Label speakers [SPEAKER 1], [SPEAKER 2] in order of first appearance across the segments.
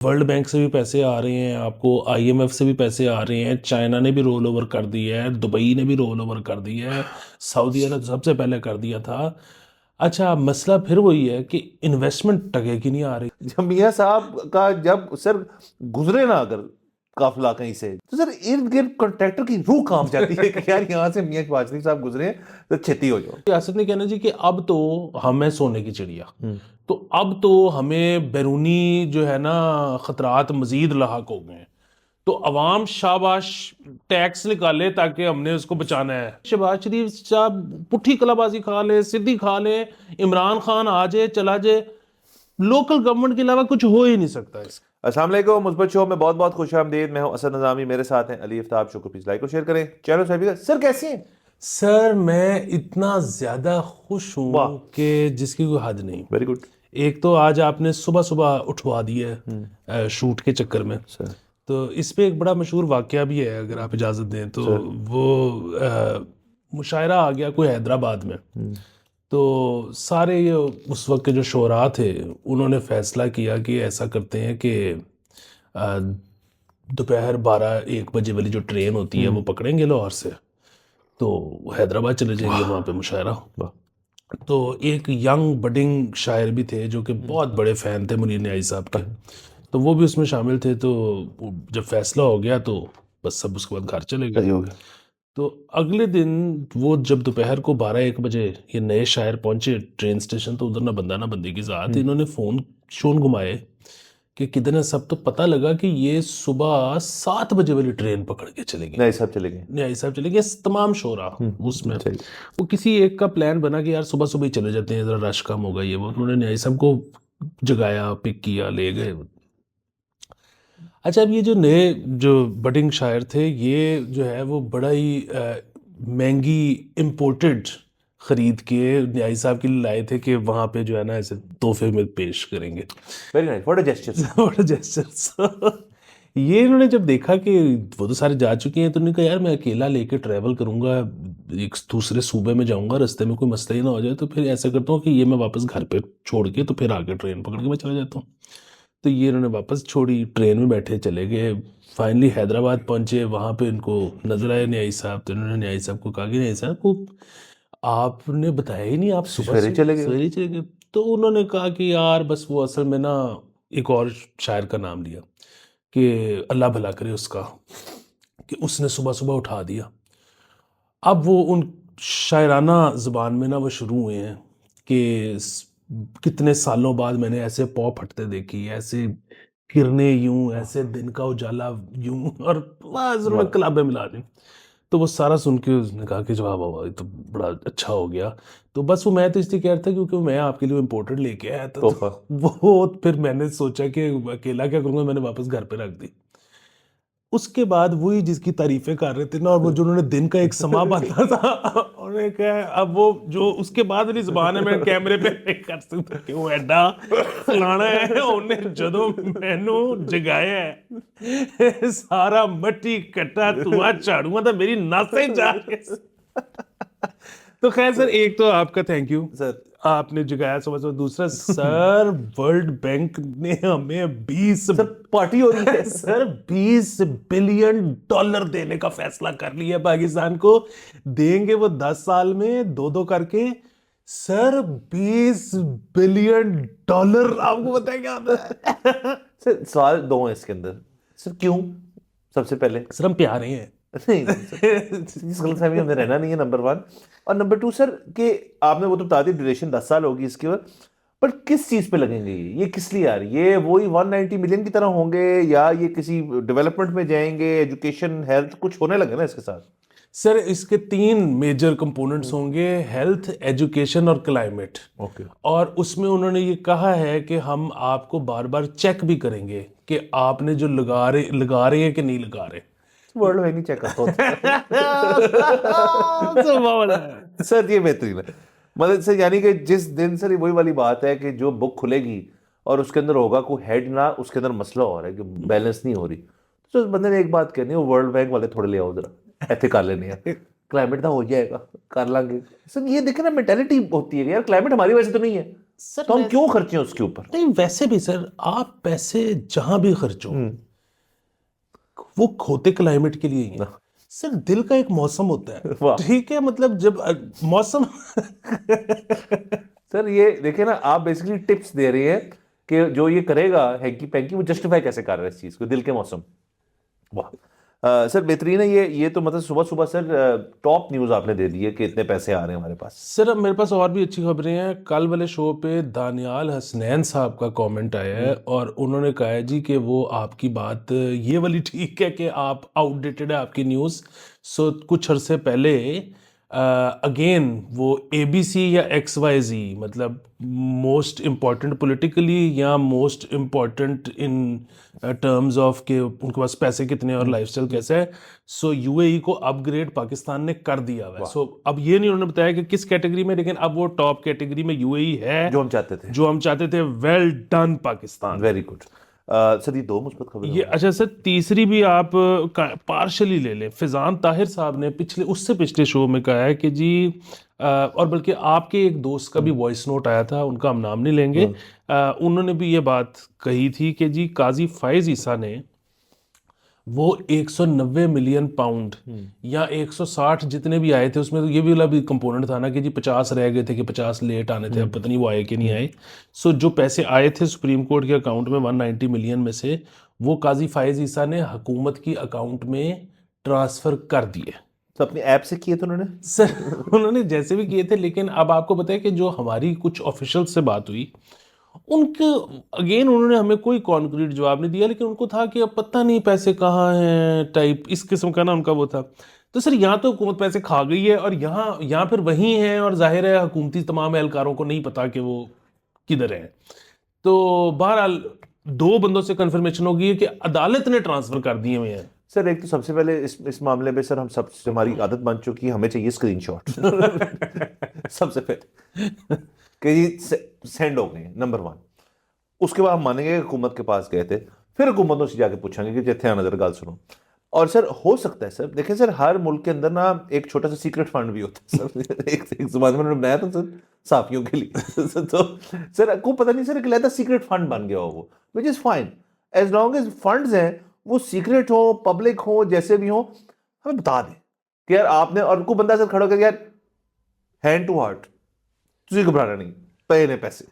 [SPEAKER 1] World bank से भी पैसे आ रहे हैं आपको, आईएमएफ से भी पैसे आ रहे हैं, चाइना ने भी रोल ओवर कर दिया है, दुबई ने भी रोल ओवर कर दिया है, सऊदी ने तो सबसे पहले कर दिया था। अच्छा, मसला फिर वही है कि इन्वेस्टमेंट टके की नहीं आ रही।
[SPEAKER 2] जब मियाँ साहब का जब सर गुजरे ना अगर काफिला कहीं से, तो सर इर्द गिर्द कॉन्ट्रैक्टर की रूह कांप जाती है कि यार यहाँ से मियाँ वाजनी साहब गुजरे हैं तो छेती हो जाओ।
[SPEAKER 1] सियासत ने कहना जी कि अब तो हमें सोने की चिड़िया, तो अब तो हमें बैरूनी जो है ना खतरात मजीद लाहक हो गए हैं, तो अवाम शाबाश टैक्स निकाले ताकि हमने उसको बचाना है। शहबाज शरीफ साहब पुट्ठी कलाबाजी खा ले, सीधी खा ले, इमरान खान आ जाए चला जाए, लोकल गवर्नमेंट के अलावा कुछ हो ही नहीं सकता इसका।
[SPEAKER 2] अस्सलाम वालेकुम, मुस्बत शो में बहुत बहुत खुश आमदीद। मैं हूं असद नज़ामी, मेरे साथ हैं अली आफ्ताब। शो को प्लीज लाइक और शेयर करें, चैनल सब्सक्राइब करें। सर कैसे हैं?
[SPEAKER 1] सर मैं इतना ज्यादा खुश
[SPEAKER 2] वाह,
[SPEAKER 1] हूं कि जिसकी कोई हद नहीं।
[SPEAKER 2] वेरी गुड
[SPEAKER 1] एक तो आज आपने सुबह सुबह उठवा दिया है शूट के चक्कर में,
[SPEAKER 2] सर।
[SPEAKER 1] तो इस पे एक बड़ा मशहूर वाकया भी है अगर आप इजाज़त दें तो।
[SPEAKER 2] सर
[SPEAKER 1] वो मुशायरा आ गया कोई हैदराबाद में, तो सारे ये उस वक्त के जो शोरा थे उन्होंने फैसला किया कि ऐसा करते हैं कि अ, दोपहर 12-1 बजे वाली जो ट्रेन होती है वो पकड़ेंगे लाहौर से, तो हैदराबाद चले जाएंगे वहाँ पे मुशायरा। तो एक यंग बडिंग शायर भी थे जो कि बहुत बड़े फ़ैन थे मुनीर न्याज़ी साहब के, तो वो भी उसमें शामिल थे। तो जब फैसला हो गया तो बस सब उसके बाद घर चले गए।
[SPEAKER 2] सही हो गया।
[SPEAKER 1] तो अगले दिन वो जब दोपहर को 12-1 बजे ये नए शायर पहुंचे ट्रेन स्टेशन, तो उधर ना बंदा ना बंदी की ज़ात, इन्होंने फ़ोन शोन घुमाए कि किधर है सब, तो पता लगा कि ये सुबह 7 बजे वाली ट्रेन पकड़ के चले गए।
[SPEAKER 2] नहीं सब चले गए।
[SPEAKER 1] न्याई साहब चले गए, तमाम शोरा उसमें।
[SPEAKER 2] सही।
[SPEAKER 1] वो किसी एक का प्लान बना कि यार सुबह सुबह ही चले जाते हैं, ज़रा रश कम होगा ये वो, उन्होंने न्याई साहब को जगाया, पिक किया, ले गए। अच्छा, अब ये जो नए जो बडिंग शायर थे ये जो है वो बड़ा ही महंगी इम्पोर्टेड ख़रीद के न्याई साहब के लिए लाए थे कि वहाँ पे जो है ना ऐसे तोहफे में पेश करेंगे।
[SPEAKER 2] Very nice, what a gesture.
[SPEAKER 1] और जेस्चर्स ये इन्होंने जब देखा कि वो तो सारे जा चुके हैं, तो उन्होंने कहा यार मैं अकेला लेके ट्रैवल करूंगा, एक दूसरे सूबे में जाऊंगा, रास्ते में कोई मसला ही ना हो जाए, तो फिर ऐसा करता हूँ कि ये मैं वापस घर पे छोड़ के तो फिर आगे ट्रेन पकड़ के मैं चला जाता हूँ। तो ये इन्होंने वापस छोड़ी, ट्रेन में बैठे चले गए, फाइनली हैदराबाद पहुंचे। वहाँ पे इनको नजर आए न्याई साहब, तो इन्होंने न्याई साहब को कहा कि न्याई साहब को आपने बताया ही नहीं, आप सुबह
[SPEAKER 2] सवेरे चले गए।
[SPEAKER 1] सवेरे चले गए। तो उन्होंने कहा कि यार बस वो असल में ना, एक और शायर का नाम लिया कि अल्लाह भला करे उसका, कि उसने सुबह सुबह उठा दिया। अब वो उन शायराना ज़बान में ना वो शुरू हुए हैं कि कितने सालों बाद मैंने ऐसे पौ फटते देखी, ऐसे किरणें यूं, ऐसे दिन का उजाला यूं, और बस उन्होंने कलाबे मिला दी। तो वो सारा सुन के उसने कहा कि वाह वाह वाह, ये तो बड़ा अच्छा हो गया। तो बस वो मैं तो इसलिए कह रहा था क्योंकि मैं आपके लिए इम्पोर्टेड लेके आया था,
[SPEAKER 2] तोहफा।
[SPEAKER 1] तो वो फिर मैंने सोचा कि अकेला क्या करूँगा, मैंने वापस घर पे रख दी। उसके बाद वही जिसकी तारीफें कर रहे थे ना, और वो जो उन्होंने दिन का एक समा बांधा था, उन्होंने कहा अब वो जो उसके बाद वाली जुबान है मैं कैमरे पे नहीं कर सकता कि वो एडा फलाना है, उन्हें जदों मैनू जगाया है सारा मट्टी कट्टा धुआं झाड़ूआ तो मेरी नासें जा रही। तो खैर सर, एक तो आपका थैंक यू,
[SPEAKER 2] सर
[SPEAKER 1] आपने जगाया समझ लो। दूसरा सर, वर्ल्ड बैंक ने हमें 20
[SPEAKER 2] सर पार्टी हो रही है।
[SPEAKER 1] सर $20 बिलियन देने का फैसला कर लिया पाकिस्तान को। देंगे वो 10 साल में 2-2 करके। सर $20 बिलियन, आपको पता है क्या होता है?
[SPEAKER 2] सर सवाल दो हैं इसके अंदर। सर क्यों? सबसे पहले
[SPEAKER 1] सर हम प्यारे हैं।
[SPEAKER 2] नहीं नहीं सर, इस गलतफहमी में हमें रहना नहीं है, नंबर वन। और नंबर टू सर, कि आपने वो तो बता दी ड्यूरेशन 10 साल होगी इसके बाद, पर किस चीज पे लगेंगे ये किस लिए यार? ये वही 190 मिलियन की तरह होंगे या ये किसी डेवलपमेंट में जाएंगे? एजुकेशन, हेल्थ, कुछ होने लगे ना इसके साथ?
[SPEAKER 1] सर इसके 3 मेजर कंपोनेंट्स होंगे, हेल्थ, एजुकेशन और क्लाइमेट।
[SPEAKER 2] ओके।
[SPEAKER 1] और उसमें उन्होंने ये कहा है कि हम आपको बार बार चेक भी करेंगे कि आपने जो लगा रहे हैं कि नहीं लगा रहे।
[SPEAKER 2] वर्ल्ड बैंक ही चेक करता होता
[SPEAKER 1] संभावना है।
[SPEAKER 2] है। सर ये बेहतरीन है। मतलब सर यानी कि जिस दिन सर ये वही वाली बात है कि जो बुक खुलेगी और उसके अंदर होगा कोई हेड ना, उसके अंदर मसला हो रहा है कि बैलेंस नहीं हो रही, तो उस बंदे ने एक बात कहनी है, वो वर्ल्ड बैंक वाले थोड़े ले आओ जरा, ऐसे कर लेने हैं, क्लाइमेट का हो जाएगा, कर लांगे। सर ये देखे ना, मेंटेलिटी होती है कि यार क्लाइमेट हमारी वजह से तो नहीं है,
[SPEAKER 1] सर
[SPEAKER 2] तो हम क्यों खर्चे उसके ऊपर?
[SPEAKER 1] नहीं, वैसे भी सर आप पैसे जहां भी खर्चो वो खोते क्लाइमेट के लिए ही है सर। दिल का एक मौसम होता है,
[SPEAKER 2] वाह।
[SPEAKER 1] ठीक है, मतलब जब मौसम
[SPEAKER 2] सर ये देखिए ना, आप बेसिकली टिप्स दे रही है कि जो ये करेगा हैंकी पैंकी वो जस्टिफाई कैसे कर रहा है इस चीज को, दिल के मौसम। वाह। सर बेहतरीन है ये तो मतलब सुबह सुबह सर टॉप न्यूज आपने दे दी है कि इतने पैसे आ रहे हैं हमारे पास।
[SPEAKER 1] सर अब मेरे पास और भी अच्छी खबरें हैं। कल वाले शो पे दानियाल हसनैन साहब का कमेंट आया है और उन्होंने कहा है जी कि वो आपकी बात ये वाली ठीक है कि आप आउटडेटेड है आपकी न्यूज़। सो कुछ अरसे पहले अगेन वो ABC या XYZ, मतलब मोस्ट इम्पॉर्टेंट पॉलिटिकली या most important in terms of के उनके पास पैसे कितने और लाइफस्टाइल कैसा है। सो UAE को अपग्रेड पाकिस्तान ने कर दिया हुआ है। सो अब ये नहीं उन्होंने बताया कि किस कैटेगरी में, लेकिन अब वो टॉप कैटेगरी में UAE है
[SPEAKER 2] जो हम चाहते थे।
[SPEAKER 1] जो हम चाहते थे। Well done Pakistan.
[SPEAKER 2] Very good. Sir ये दो मुस्बत खबरें
[SPEAKER 1] ये अच्छा सर, तीसरी भी आप पार्शली ले लें। फिजान ताहिर साहब ने उससे पिछले शो में कहा है कि जी और बल्कि आपके एक दोस्त का भी वॉइस नोट आया था, उनका हम नाम नहीं लेंगे। उन्होंने भी ये बात कही थी कि जी काजी फाइज ईसा ने वो 190 मिलियन पाउंड या 160 जितने भी आए थे, उसमें तो ये भी वाला भी कंपोनेंट था ना कि जी 50 रह गए थे कि 50 लेट आने थे, अब पता नहीं वो आए कि नहीं आए। सो जो पैसे आए थे सुप्रीम कोर्ट के अकाउंट में 190 मिलियन में से, वो काजी फाइज ईसा ने हुकूमत की अकाउंट में ट्रांसफर कर दिए।
[SPEAKER 2] तो अपनी ऐप से किए थे उन्होंने?
[SPEAKER 1] सर उन्होंने जैसे भी किए थे, लेकिन अब आपको पता है कि जो हमारी कुछ ऑफिशियल से बात हुई उनके अगेन उन्होंने हमें कोई कॉन्क्रीट जवाब नहीं दिया, लेकिन उनको था कि अब पता नहीं पैसे कहाँ हैं टाइप इस किस्म का ना उनका वो था। तो सर यहाँ तो हुकूमत पैसे खा गई है और यहाँ फिर वही है, और जाहिर है हुकूमती तमाम एहलकारों को नहीं पता कि वो किधर है। तो बहरहाल 2 बंदों से कंफर्मेशन होगी है कि अदालत ने ट्रांसफर कर दिए हुए हैं।
[SPEAKER 2] सर एक तो सबसे पहले इस मामले में सर हम सब हमारी आदत बन चुकी है, हमें चाहिए स्क्रीनशॉट सबसे पहले कि जी सेंड हो गए, नंबर 1। उसके बाद हम मानेंगे कि हुकूमत के पास गए थे, फिर हुकूमतों से जाके पूछेंगे कि जिथे नजर गल सुनो। और सर हो सकता है सर, देखिए सर हर मुल्क के अंदर ना एक छोटा सा सीक्रेट फंड भी होता है सर एक जमाने में उन्होंने बनाया था सर साफियों के लिए तो सर को पता नहीं सर एक अलग सीक्रेट फंड बन गया हो वो, which is fine as long as funds हैं वो सीक्रेट हो पब्लिक हो जैसे भी हो, हमें बता दें कि यार आपने, और को बंदा सर खड़ा कर यार हैंड टू हार्ट तुझे घबराना नहीं, पे ने पैसे।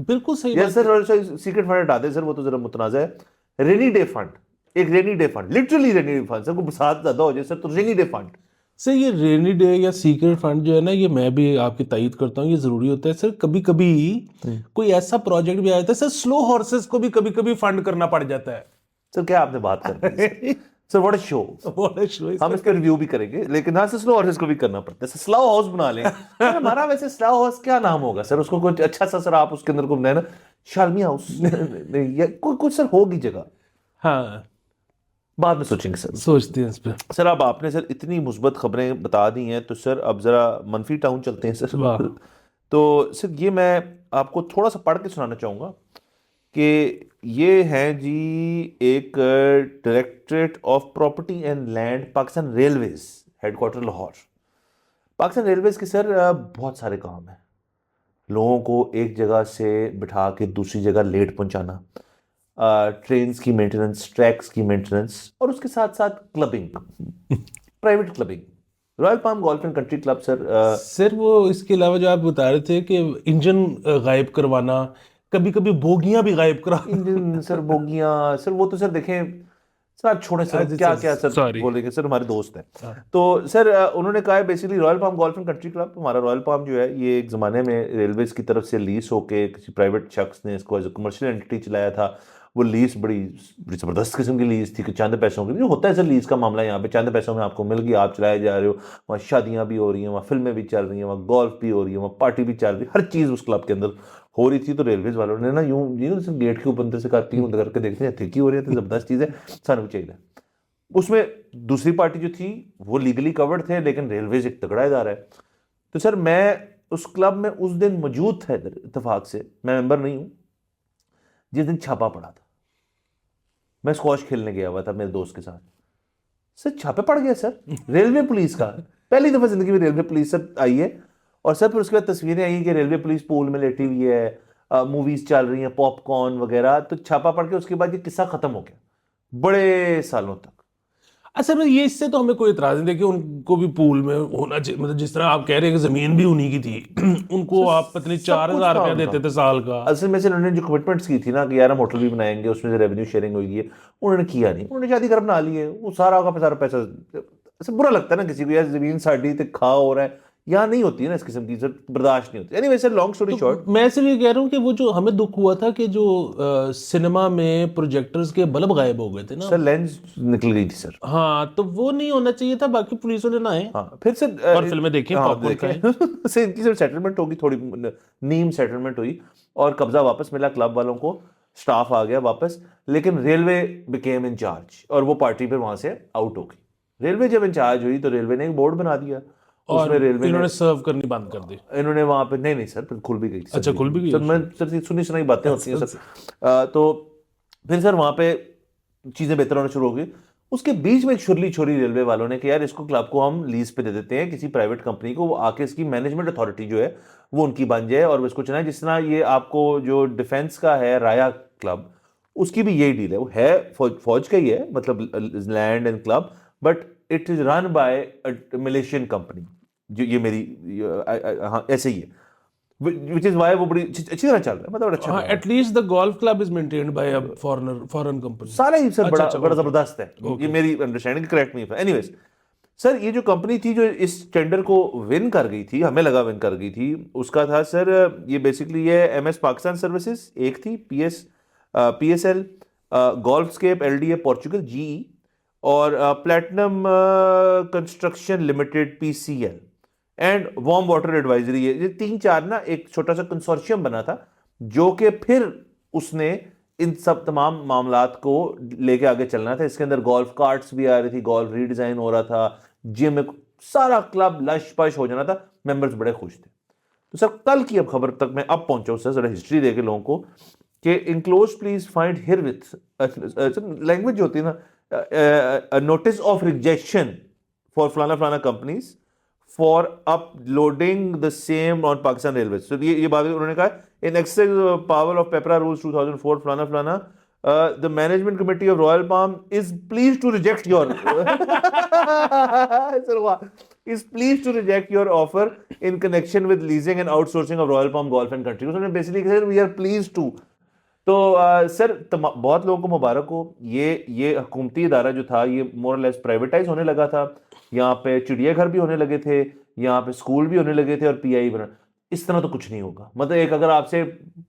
[SPEAKER 1] बिल्कुल सही
[SPEAKER 2] यार सर सीक्रेट फंड हटा दे सर, वो तो जरा मुतनाज़ा है। रेनी डे फंड, एक rainy day fund, literally rainy day fund, sir को बरसात ज्यादा हो जाए सर तो रेनी डे फंड।
[SPEAKER 1] सर ये रेनी डे या सीक्रेट फंड जो है ना, ये मैं भी आपकी तायद करता हूँ, ये ज़रूरी होता है सर। कभी कभी कोई ऐसा प्रोजेक्ट भी आ जाता है सर, स्लो हॉर्सेस को भी कभी कभी फंड करना पड़ जाता है।
[SPEAKER 2] सर क्या आपने बात कर दी सर, व्हाट अ शो। हम इसका रिव्यू भी करेंगे, लेकिन हाँ सर स्लो हॉर्सेस को भी करना पड़ता है। स्लो हाउस बना लें सर, हमारा वैसे स्लो हाउस क्या नाम होगा सर, उसको कुछ अच्छा सा सर आप उसके अंदर को बनाए ना, शालमी हाउस नहीं या कुछ सर होगी जगह,
[SPEAKER 1] हाँ
[SPEAKER 2] बाद में सोचेंगे सर।
[SPEAKER 1] सोचते हैं इस पे।
[SPEAKER 2] सर अब आपने सर इतनी मुस्बत खबरें बता दी हैं, तो सर अब जरा मनफी टाउन चलते हैं सर।
[SPEAKER 1] वाह।
[SPEAKER 2] तो सर ये मैं आपको थोड़ा सा पढ़ के सुनाना चाहूँगा कि ये हैं जी एक directorate of property and land Pakistan railways headquarter Lahore. Pakistan railways के सर बहुत सारे काम हैं, लोगों को एक जगह से बिठा के दूसरी जगह लेट पहुंचाना, ट्रेन्स की मेंटेनेंस, ट्रैक्स की मेंटेनेंस, और उसके साथ साथ clubbing, private clubbing, royal palm golf and country club sir.
[SPEAKER 1] Sir वो इसके अलावा जो आप बता रहे थे कि इंजन गायब करवाना, कभी कभी बोगियां भी गायब करा
[SPEAKER 2] इंजन सर, बोगियां सर, वो तो सर देखें सर आप छोड़े सर,
[SPEAKER 1] अच्छा,
[SPEAKER 2] क्या क्या सर
[SPEAKER 1] sorry।
[SPEAKER 2] बोलेंगे सर, हमारे दोस्त हैं।
[SPEAKER 1] हाँ।
[SPEAKER 2] तो सर उन्होंने कहा है basically royal palm golf and country club, हमारा रॉयल पाम जो है ये एक ज़माने में रेलवेज की तरफ से लीज होके किसी प्राइवेट शख्स ने इसको एज ए कमर्शियल एंटिटी चलाया था। वो लीज बड़ी ज़बरदस्त किस्म की लीज थी कि चंद पैसों की, जो होता है सर लीज का मामला, यहाँ पे चंद पैसों में आपको मिल गई, आप चलाए जा रहे हो, वहाँ शादियाँ भी हो रही हैं, वहाँ फिल्में भी चल रही हैं, वहाँ गोल्फ भी हो रही है, वहाँ पार्टी भी चल रही है, हर चीज़ उस क्लब के अंदर हो रही थी। तो रेलवेज वालों ने ना यूं जी गेट के ऊपर अंदर से करके देखते हैं ठीक ही हो रही है, ज़बरदस्त चीज़ है, सानू चाहिए। उसमें दूसरी पार्टी जो थी वो लीगली कवर्ड थे, लेकिन रेलवेज एक तगड़ा इदारा है। तो सर मैं उस क्लब में उस दिन मौजूद था, इत्तेफाक से मैं मेंबर नहीं हूं, जिस दिन छापा पड़ा था। मैं स्क्वॉश खेलने गया हुआ था मेरे दोस्त के साथ, सर छापे पड़ गया सर रेलवे पुलिस का। पहली दफा जिंदगी में रेलवे पुलिस सर आई है, और सर फिर उसके बाद तस्वीरें आई कि रेलवे पुलिस पूल में लेटी हुई है, मूवीज चल रही हैं, पॉपकॉर्न वगैरह, तो छापा पड़ के उसके बाद ये किस्सा खत्म हो गया बड़े सालों तक।
[SPEAKER 1] अच्छा मैं ये इससे तो हमें कोई इतराज नहीं, देखिए उनको भी पूल में होना चाहिए, मतलब जिस तरह आप कह रहे हैं कि जमीन भी उन्हीं की थी उनको आप पता नहीं
[SPEAKER 2] सब कुछ
[SPEAKER 1] 4,000
[SPEAKER 2] था
[SPEAKER 1] रुपया
[SPEAKER 2] उनका।
[SPEAKER 1] देते थे साल का।
[SPEAKER 2] असल में से उन्होंने जो कमिटमेंट्स की थी ना कि यार हम होटल भी बनाएंगे, उसमें से रेवेन्यू शेयरिंग होगी, उन्होंने किया नहीं। उन्होंने शादी घर बना ली है, वो सारा का सारा पैसा, ऐसे बुरा लगता है ना किसी को, यार जमीन साड़ी ते खा हो रहा है, यहाँ नहीं होती है ना इस किस्म की, सर बर्दाश्त नहीं होती। एनीवे सर, लॉन्ग स्टोरी
[SPEAKER 1] तो
[SPEAKER 2] शॉर्ट,
[SPEAKER 1] मैं सिर्फ ये कह रहा हूँ कि वो जो हमें दुख हुआ था कि जो सिनेमा में प्रोजेक्टर्स के बल्ब गायब हो गए थे ना।
[SPEAKER 2] सर लेंस निकल गई थी सर।
[SPEAKER 1] हाँ तो वो नहीं होना चाहिए था, बाकी पुलिस वाले ना आए
[SPEAKER 2] हाँ फिर सर
[SPEAKER 1] और फिल्में देखें,
[SPEAKER 2] हाँ
[SPEAKER 1] पॉपकॉर्न खाएं।
[SPEAKER 2] देखें से इनकी सर सेटलमेंट होगी, थोड़ी नीम सेटलमेंट हुई और कब्जा वापस मिला क्लब वालों को, स्टाफ आ गया वापस, लेकिन रेलवे बिकेम इन चार्ज और वो पार्टी फिर वहां से आउट हो गई। रेलवे जब इंचार्ज हुई तो रेलवे ने एक बोर्ड बना दिया,
[SPEAKER 1] और
[SPEAKER 2] उसमें रेलवे ने,
[SPEAKER 1] इन्होंने सर्व करनी बंद कर दी।
[SPEAKER 2] इन्होंने वहां पे, नहीं नहीं सर, फिर खुल भी गई थी सर
[SPEAKER 1] अच्छा खुल भी गई
[SPEAKER 2] सर, मैं
[SPEAKER 1] उसमें।
[SPEAKER 2] सर सुनी सुनाई बातें होती हैं
[SPEAKER 1] अच्छा,
[SPEAKER 2] सर। तो फिर सर वहां पे चीजें बेहतर होना शुरू हो गई। उसके बीच में एक शुरली छोरी रेलवे वालों ने कि यार इसको क्लब को हम लीज पे दे देते हैं किसी प्राइवेट कंपनी को, वो आके इसकी मैनेजमेंट अथॉरिटी जो है वो उनकी बन जाए और वो इसको चलाए। जिस तरह ये आपको जो डिफेंस का है राया क्लब, उसकी भी यही डील है, वो है फौज का ही है, मतलब land and club, but it is run by Malaysian company. जो ये मेरी हाँ ऐसे ही है, विच इज वाई वो बड़ी अच्छी तरह चल रहा है, मतलब अच्छा
[SPEAKER 1] हाँ
[SPEAKER 2] कर रहा है।
[SPEAKER 1] At least the golf club is maintained by a foreign company.
[SPEAKER 2] सारा ही सर बड़ा बड़ा
[SPEAKER 1] ओके
[SPEAKER 2] जबरदस्त है, ये
[SPEAKER 1] ओके।
[SPEAKER 2] मेरी अंडरस्टैंडिंग करेक्ट नहीं है। एनीवेज सर, ये जो कंपनी थी जो इस टेंडर को विन कर गई थी, हमें लगा विन कर गई थी, उसका था सर ये बेसिकली ये एमएस पाकिस्तान सर्विसेज एक थी, पीएसएल, गोल्फस्केप एलडीए पोर्चुगल जीई, और platinum construction limited PCL, and warm water advisory. ये तीन चार ना एक छोटा सा कंसोर्शियम बना था, जो कि फिर उसने इन सब तमाम मामलात को लेके आगे चलना था। इसके अंदर गोल्फ कार्ट्स भी आ रही थी, गोल्फ रीडिजाइन हो रहा था, जिम में सारा क्लब लश पश हो जाना था, मेंबर्स बड़े खुश थे। तो सर कल की अब खबर तक मैं अब पहुंचा हूं सर, जरा हिस्ट्री दे के लोगों को कि enclose please find herewith, language होती है ना, नोटिस ऑफ रिजेक्शन फॉर फलाना फलाना companies for uploading the same on Pakistan railway. तो ये बात उन्होंने कहा, in exercise power of PPRA rules 2004 फलाना फलाना, the management committee of royal palm is please to reject your is pleased to reject your offer in connection with leasing and outsourcing of Royal Palm Golf and Country। उन्होंने basically कहा we are pleased to। तो sir बहुत लोगों को मुबारक हो, ये हुकूमती इदारा जो था ये मोर लेस प्राइवेटाइज होने लगा था, यहाँ पे चिड़ियाघर भी होने लगे थे, यहाँ पे स्कूल भी होने लगे थे और पीआई बना। इस तरह तो कुछ नहीं होगा, मतलब एक अगर आपसे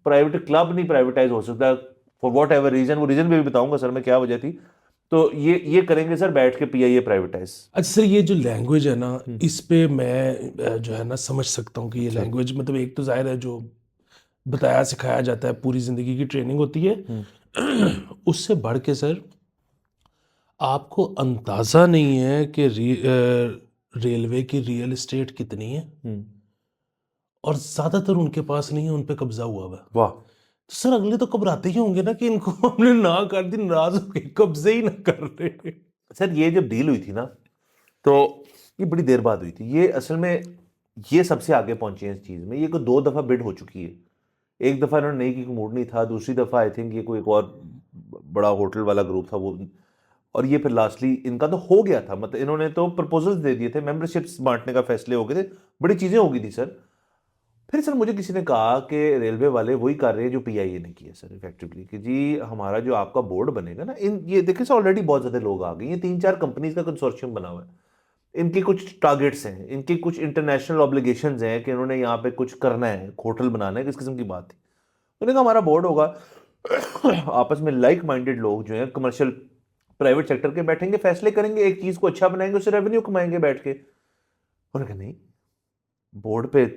[SPEAKER 2] प्राइवेट क्लब नहीं प्राइवेटाइज हो सकता फॉर वॉट एवर रीजन, वो रीजन भी बताऊंगा सर मैं क्या वजह थी, तो ये करेंगे सर बैठ के पीआईए प्राइवेटाइज।
[SPEAKER 1] अच्छा सर ये जो लैंग्वेज है ना, इस पे मैं जो है ना समझ सकता हूँ कि ये लैंग्वेज, मतलब एक तो जाहिर है जो बताया सिखाया जाता है, पूरी जिंदगी की ट्रेनिंग होती है, उससे बढ़ के सर आपको अंदाजा नहीं है कि रेलवे की रियल एस्टेट कितनी है, और ज्यादातर उनके पास नहीं है, उन पे कब्जा हुआ हुआ है।
[SPEAKER 2] वाह।
[SPEAKER 1] तो सर अगले तो घबराते ही होंगे ना कि इनको हमने ना कर दी, नाराज हो गए, कब्जे ही ना कर रहे।
[SPEAKER 2] सर ये जब डील हुई थी ना, तो ये बड़ी देर बाद हुई थी, ये असल में ये सबसे आगे पहुंचे हैं इस चीज में, ये कोई 2 दफा बिड हो चुकी है। एक दफा इन्होंने नहीं की, मूड नहीं था, दूसरी दफा आई थिंक ये कोई एक और बड़ा होटल वाला ग्रुप था वो, और ये फिर लास्टली इनका तो हो गया था, मतलब इन्होंने तो प्रपोजल्स दे दिए थे, मेंबरशिप्स बांटने का फैसले हो गए थे, बड़ी चीजें हो गई थी सर। फिर सर मुझे किसी ने कहा कि रेलवे वाले वही कर रहे हैं जो पीआईए ने किया सर इफेक्टिवली, कि जी हमारा जो आपका बोर्ड बनेगा ना, इन ये देखिए सर ऑलरेडी बहुत ज्यादा लोग आ गए, ये 3-4 कंपनीज का कंसोर्शियम बना हुआ है, इनके कुछ टारगेट्स हैं, इनके कुछ इंटरनेशनल ऑब्लिगेशंस हैं कि इन्होंने यहाँ पे कुछ करना है, होटल बनाना है, किस किस्म की बात थी। उन्होंने कहा हमारा बोर्ड होगा, आपस में लाइक माइंडेड लोग जो हैं कमर्शियल प्राइवेट सेक्टर के बैठेंगे, फैसले करेंगे, एक चीज को अच्छा बनाएंगे, उससे रेवेन्यू कमाएंगे बैठ के। उन्होंने कहा नहीं, बोर्ड पे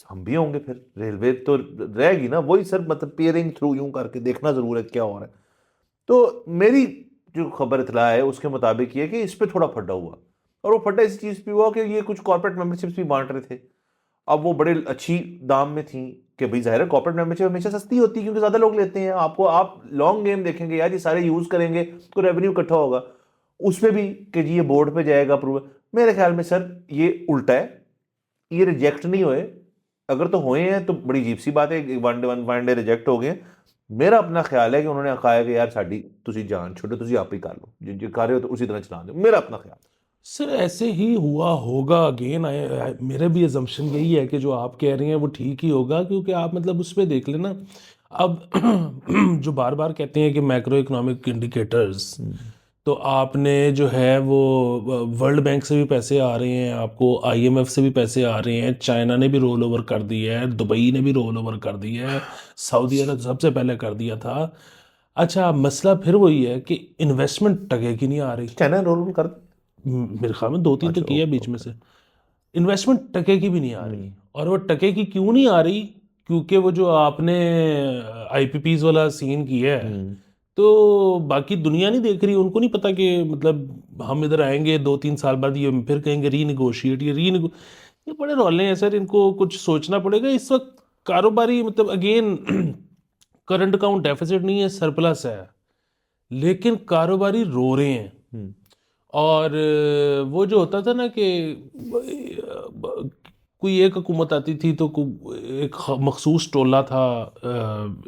[SPEAKER 2] हम भी होंगे, फिर रेलवे तो रहेगी ना, वही सर मतलब पेयरिंग थ्रू यूं करके देखना जरूर है क्या हो रहा है। तो मेरी जो खबर इतला है उसके मुताबिक ये कि इस पे थोड़ा फड्डा हुआ, और वो फड्डा इस चीज पे हुआ कि ये कुछ कॉर्पोरेट मेंबरशिप्स भी बांट रहे थे। अब वो बड़े अच्छी दाम में थी कि भाई जाहिर है कॉर्पोरेट मेंबरशिप हमेशा सस्ती होती है क्योंकि ज्यादा लोग लेते हैं, आपको आप लॉन्ग गेम देखेंगे यार, ये सारे यूज करेंगे तो रेवेन्यू इकट्ठा होगा, उसमें भी कि जी ये बोर्ड पे जाएगा अप्रूवल। मेरे ख्याल में सर ये उल्टा है, ये रिजेक्ट नहीं हुए, अगर तो हुए हैं तो बड़ी अजीब सी बात है, वन डे रिजेक्ट हो गए। मेरा अपना ख्याल है कि उन्होंने कहा है कि यार साडी तुसी जान छोड़ो, तुसी आप ही कर लो, जो कर रहे हो तो उसी तरह चला दो, मेरा अपना ख्याल।
[SPEAKER 1] सर ऐसे ही हुआ होगा। अगेन मेरा भी अजम्पशन यही है कि जो आप कह रहे हैं वो ठीक ही होगा, क्योंकि आप मतलब उस पर देख लेना। अब जो बार बार कहते हैं कि मैक्रो इकोनॉमिक इंडिकेटर्स, तो आपने जो है वो वर्ल्ड बैंक से भी पैसे आ रहे हैं, आपको आईएमएफ से भी पैसे आ रहे हैं, चाइना ने भी रोल ओवर कर दिया है, दुबई ने भी रोल ओवर कर दिया है, सऊदी ने तो सबसे पहले कर दिया था। अच्छा, मसला फिर वही है कि इन्वेस्टमेंट टके की नहीं आ रही।
[SPEAKER 2] चाइना रोल कर।
[SPEAKER 1] मेरे ख्याल में 2-3 तो
[SPEAKER 2] अच्छा,
[SPEAKER 1] किया बीच में से। इन्वेस्टमेंट टके की भी नहीं आ रही। और वो टके की क्यों नहीं आ रही? क्योंकि वो जो आपने आईपीपीज वाला सीन किया है, तो बाकी दुनिया नहीं देख रही। उनको नहीं पता कि मतलब हम इधर आएंगे 2-3 साल बाद, ये फिर कहेंगे रीनिगोशिएट, ये बड़े रौले हैं सर, इनको कुछ सोचना पड़ेगा इस वक्त। कारोबारी मतलब अगेन करंट अकाउंट डेफिसिट नहीं है, सरप्लस है, लेकिन कारोबारी रो रहे हैं। और वो जो होता था ना कि कोई एक हुकूमत आती थी तो एक मखसूस टोला था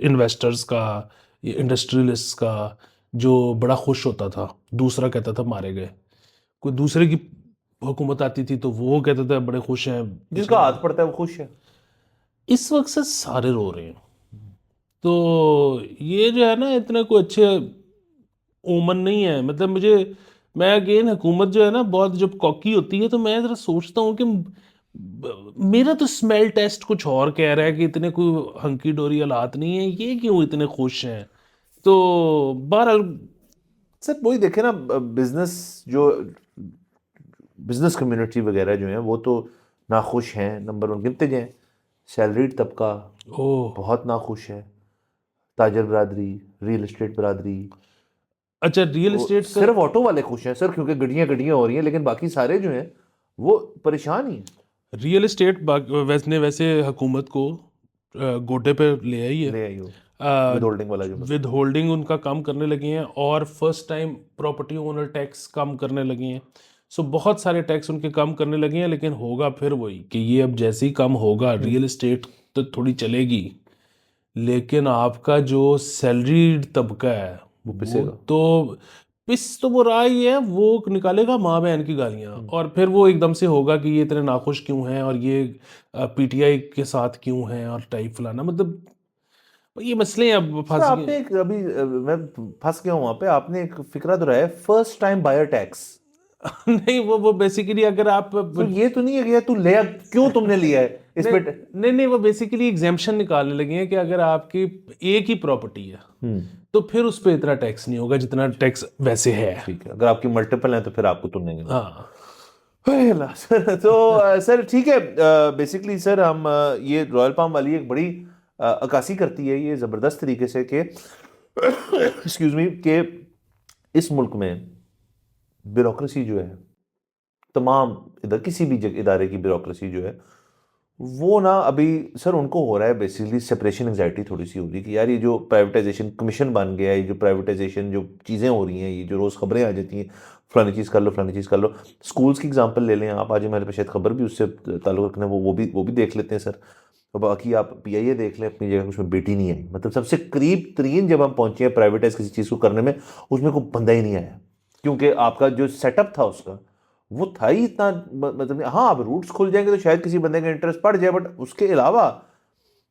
[SPEAKER 1] इन्वेस्टर्स का, इंडस्ट्रियलिस्ट का, जो बड़ा खुश होता था, दूसरा कहता था मारे गए। कोई दूसरे की हुकूमत आती थी तो वो कहता था बड़े खुश हैं।
[SPEAKER 2] जिसका हाथ पड़ता है वो खुश है।
[SPEAKER 1] इस वक्त से सारे रो रहे हैं। तो ये जो है ना, इतने कोई अच्छे ओमन नहीं है। मतलब मैं अगेन हुकूमत जो है ना बहुत जब कॉकी होती है, तो मैं जरा सोचता हूँ कि मेरा तो स्मेल टेस्ट कुछ और कह रहा है कि इतने कोई हंकी डोरी हालात नहीं है, ये क्यों इतने खुश हैं। तो बहरहाल
[SPEAKER 2] सर वही देखे ना, बिजनेस कम्युनिटी वगैरह जो है वो तो नाखुश हैं, नंबर 1 गिनते जाएं। सैलरीड तबका
[SPEAKER 1] ओह
[SPEAKER 2] बहुत नाखुश है, ताजर बरादरी, रियल एस्टेट बरादरी।
[SPEAKER 1] अच्छा, रियल एस्टेट का
[SPEAKER 2] सिर्फ ऑटो वाले खुश हैं सर, क्योंकि गड्डियां गड्डियां हो रही हैं, लेकिन बाकी सारे जो हैं वो परेशान ही हैं।
[SPEAKER 1] रियल एस्टेट वैसे हुकूमत को गोटे पे ले आई है।
[SPEAKER 2] ले आई हो विद होल्डिंग वाला जो
[SPEAKER 1] विद होल्डिंग उनका कम करने लगे हैं, और first time property owner tax कम करने लगे हैं। सो बहुत सारे टैक्स उनके कम करने लगे हैं, लेकिन होगा फिर वही कि ये अब जैसे ही कम होगा, रियल एस्टेट तो थोड़ी चलेगी, लेकिन आपका जो सैलरी तबका है
[SPEAKER 2] वो पिसेगा।
[SPEAKER 1] पिस तो वो रहा ही है, वो निकालेगा माँ बहन की गालियाँ, और फिर वो एकदम से होगा कि ये इतने नाखुश क्यों हैं, और ये पीटीआई के साथ क्यों हैं, और टाइप फलाना। मतलब ये मसले अब
[SPEAKER 2] सर
[SPEAKER 1] फंस गए।
[SPEAKER 2] आपने एक अभी मैं फंस गया हूँ वहां पे, आपने एक फिक्रा दोहराया है, फर्स्ट टाइम बायर टैक्स।
[SPEAKER 1] नहीं, वो बेसिकली अगर आप
[SPEAKER 2] तो ये तो नहीं है कि यार तू ले क्यों तुमने लिया है इस
[SPEAKER 1] नहीं,
[SPEAKER 2] पे।
[SPEAKER 1] नहीं, वो बेसिकली एग्जेम्पशन निकालने लगे हैं कि अगर आपकी एक ही प्रॉपर्टी है तो फिर उस पर इतना टैक्स नहीं होगा जितना टैक्स वैसे है।
[SPEAKER 2] ठीक है, अगर आपकी मल्टीपल है तो फिर आपको तुलनेंगे नहीं।
[SPEAKER 1] हाँ
[SPEAKER 2] हाय अल्लाह। सर तो सर ठीक है, बेसिकली सर हम ये रॉयल पाम वाली एक बड़ी अक्कासी करती है ये ज़बरदस्त तरीके से कि एक्सक्यूज मी, कि इस मुल्क में ब्यूरोक्रेसी जो है, तमाम इधर किसी भी इदारे की ब्यूरोक्रेसी जो है वो ना अभी सर उनको हो रहा है बेसिकली सेपरेशन एंजाइटी थोड़ी सी हो रही है कि यार ये जो प्राइवेटाइजेशन कमीशन बन गया है, ये जो प्राइवेटाइजेशन जो चीज़ें हो रही हैं, ये जो रोज़ खबरें आ जाती हैं, फलानी चीज़ कर लो फलानी चीज़ कर लो। स्कूल्स की एग्जांपल ले लें आप, आज हमारे पास शायद खबर भी उससे ताल्लुक़ रखना है, वो भी देख लेते हैं सर। और बाकी आप पीआईए देख लें, अपनी जगह उसमें बेटी नहीं आई, मतलब सबसे करीब तरीन जब हम पहुँचे हैं प्राइवेटाइज किसी चीज़ को करने में, उसमें कोई बंदा ही नहीं आया, क्योंकि आपका जो सेटअप था उसका वो था ही इतना मतलब। हाँ, अब रूट्स खुल जाएंगे तो शायद किसी बंदे का इंटरेस्ट पड़ जाए, बट उसके अलावा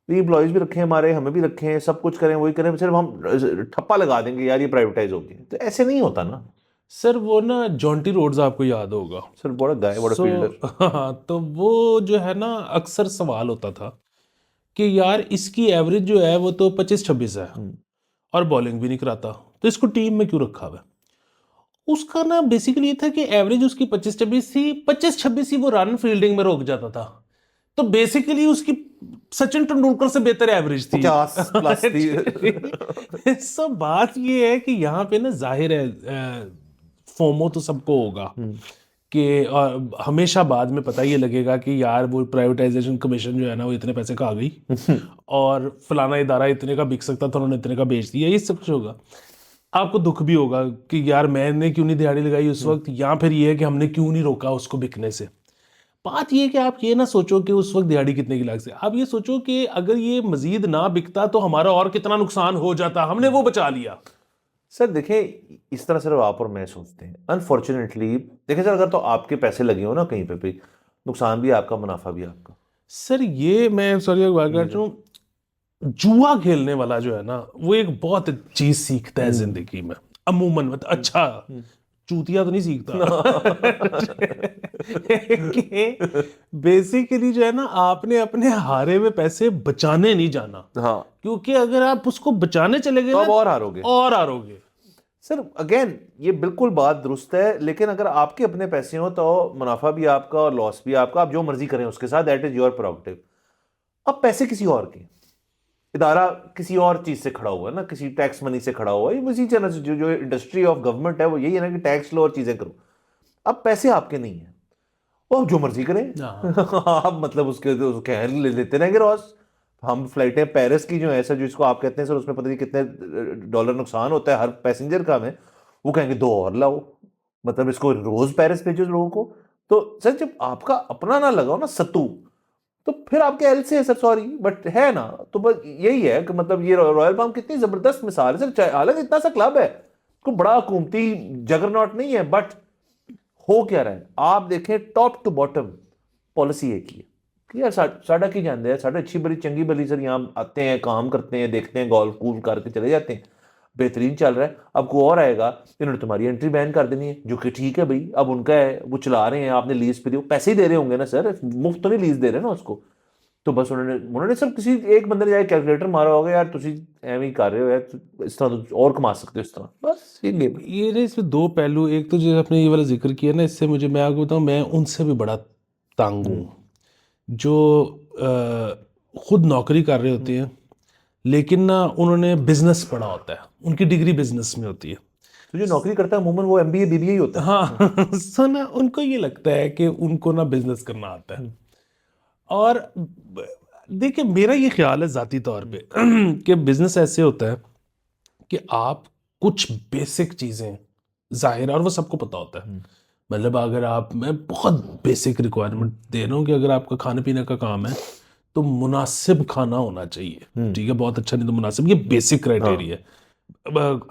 [SPEAKER 2] एम्प्लॉयज़ भी रखे हैं हमारे, हमें भी रखे हैं, सब कुछ करें वही करें, सिर्फ हम ठप्पा लगा देंगे यार ये प्राइवेटाइज हो गया, तो ऐसे नहीं होता ना
[SPEAKER 1] सर। वो ना जॉन्टी रोड्स आपको याद होगा
[SPEAKER 2] सर, बड़ा गाय बड़ा फील्डर।
[SPEAKER 1] हाँ, तो वो जो है ना, अक्सर सवाल होता था कि यार इसकी एवरेज जो है वो तो 25-26 है, और बॉलिंग भी नहीं कराता, तो इसको टीम में क्यों रखा हुआ है? उसका ना बेसिकली ये था कि एवरेज उसकी 25-26 थी, 25-26 ही वो रन फील्डिंग में रोक जाता था, तो बेसिकली उसकी सचिन तेंदुलकर से बेहतर एवरेज थी।
[SPEAKER 2] 50+ थी।
[SPEAKER 1] सब बात ये है कि यहाँ पे ना जाहिर है फोमो तो सबको होगा कि हमेशा बाद में पता ये लगेगा कि यार वो प्राइवेटाइजेशन कमीशन जो है ना वो इतने पैसे खा गई और फलाना इदारा इतने का बिक सकता था, उन्होंने इतने का बेच दिया, ये सब कुछ होगा। आपको दुख भी होगा कि यार मैंने क्यों नहीं दिहाड़ी लगाई उस वक्त, या फिर ये है कि हमने क्यों नहीं रोका उसको बिकने से। बात ये है कि आप ये ना सोचो कि उस वक्त दिहाड़ी कितने की लाख से, आप ये सोचो कि अगर ये मजीद ना बिकता तो हमारा और कितना नुकसान हो जाता, हमने वो बचा लिया।
[SPEAKER 2] सर देखें, इस तरह सिर्फ आप और मैं सोचते हैं। अनफॉर्चुनेटली देखें सर, अगर तो आपके पैसे लगे हो ना कहीं पे भी, नुकसान भी आपका, मुनाफा भी आपका।
[SPEAKER 1] सर ये मैं सॉरी एक बात कर रहा हूँ, जुआ खेलने वाला जो है ना वो एक बहुत चीज सीखता है जिंदगी में अमूमन, मतलब अच्छा चूतिया तो नहीं सीखता कि बेसिकली जो है ना आपने अपने हारे हुए पैसे बचाने नहीं जाना,
[SPEAKER 2] हाँ,
[SPEAKER 1] क्योंकि अगर आप उसको बचाने चले गए
[SPEAKER 2] तो अब
[SPEAKER 1] ना
[SPEAKER 2] और हारोगे।
[SPEAKER 1] और हारोगे।
[SPEAKER 2] सर अगेन ये बिल्कुल बात दुरुस्त है, लेकिन अगर आपके अपने पैसे हो तो मुनाफा भी आपका और लॉस भी आपका, आप जो मर्जी करें उसके साथ, दैट इज योर प्रोडक्टिव। अब पैसे किसी और के, इदारा किसी और चीज से खड़ा हुआ है ना, किसी टैक्स मनी से खड़ा हुआ है, उसी तरह से जो इंडस्ट्री ऑफ गवर्नमेंट है वो यही है ना कि टैक्स लो और चीजें करो। अब पैसे आपके नहीं है, वो आप जो मर्जी करें। आप मतलब उसके ले लेते रहेंगे रॉस। हम फ्लाइटें पेरिस की जो है सर, जिसको आप कहते हैं सर, उसमें पता नहीं कितने डॉलर नुकसान होता है हर पैसेंजर का, में वो कहेंगे 2 और लाओ, मतलब इसको रोज पेरिस भेजो लोगों को। तो सर जब आपका अपना ना लगाओ ना सत्तू, तो फिर आपके एल से है सर, सॉरी बट है ना। तो बस यही है कि मतलब ये रॉयल पाम कितनी जबरदस्त मिसाल है सर। हालांकि इतना सा क्लब है, को बड़ा हुकूमती जगरनॉट नहीं है, बट हो क्या रहा है आप देखें, टॉप टू बॉटम पॉलिसी एक ही है कि यार साडा की जानते हैं, साडा अच्छी बड़ी चंगी बली सर यहाँ आते हैं, काम करते हैं, देखते हैं, गोल्फ कूल करके चले जाते हैं, बेहतरीन चल रहा है। अब कोई और आएगा, इन्होंने तुम्हारी एंट्री बैन कर देनी है, जो कि ठीक है भाई, अब उनका है, वो चला रहे हैं, आपने लीज पे दिए, पैसे ही दे रहे होंगे ना सर, मुफ्त तो नहीं लीज दे रहे ना उसको। तो बस उन्होंने सब किसी एक बंदे ने जाके कैलकुलेटर मारा होगा, यार तुसी एवं ही कर रहे हो यार, इस तरह तो और कमा सकते हो इस तरह, बस ये गेम।
[SPEAKER 1] ये ना इसमें दो पहलू, एक तो जो आपने ये वाला जिक्र किया ना, इससे मुझे, मैं आपको बताऊं, मैं उनसे भी बड़ा तंग हूँ जो खुद नौकरी कर रहे होते हैं लेकिन ना उन्होंने बिजनेस पढ़ा होता है, उनकी डिग्री बिजनेस में होती है।
[SPEAKER 2] तो जो नौकरी करता है अमूमन वो एमबीए बीबीए ही होता है।
[SPEAKER 1] हाँ सो ना उनको ये लगता है कि उनको ना बिजनेस करना आता है। और देखिए मेरा ये ख्याल है जाती तौर पे कि बिजनेस ऐसे होता है कि आप कुछ बेसिक चीजें, जाहिर है और वो सबको पता होता है, मतलब अगर आप, मैं बहुत बेसिक रिक्वायरमेंट दे रहा हूँ कि अगर आपका खाने पीने का काम है तो मुनासिब खाना होना चाहिए, ठीक है, बहुत अच्छा नहीं तो मुनासिब, ये बेसिक क्राइटेरिया है।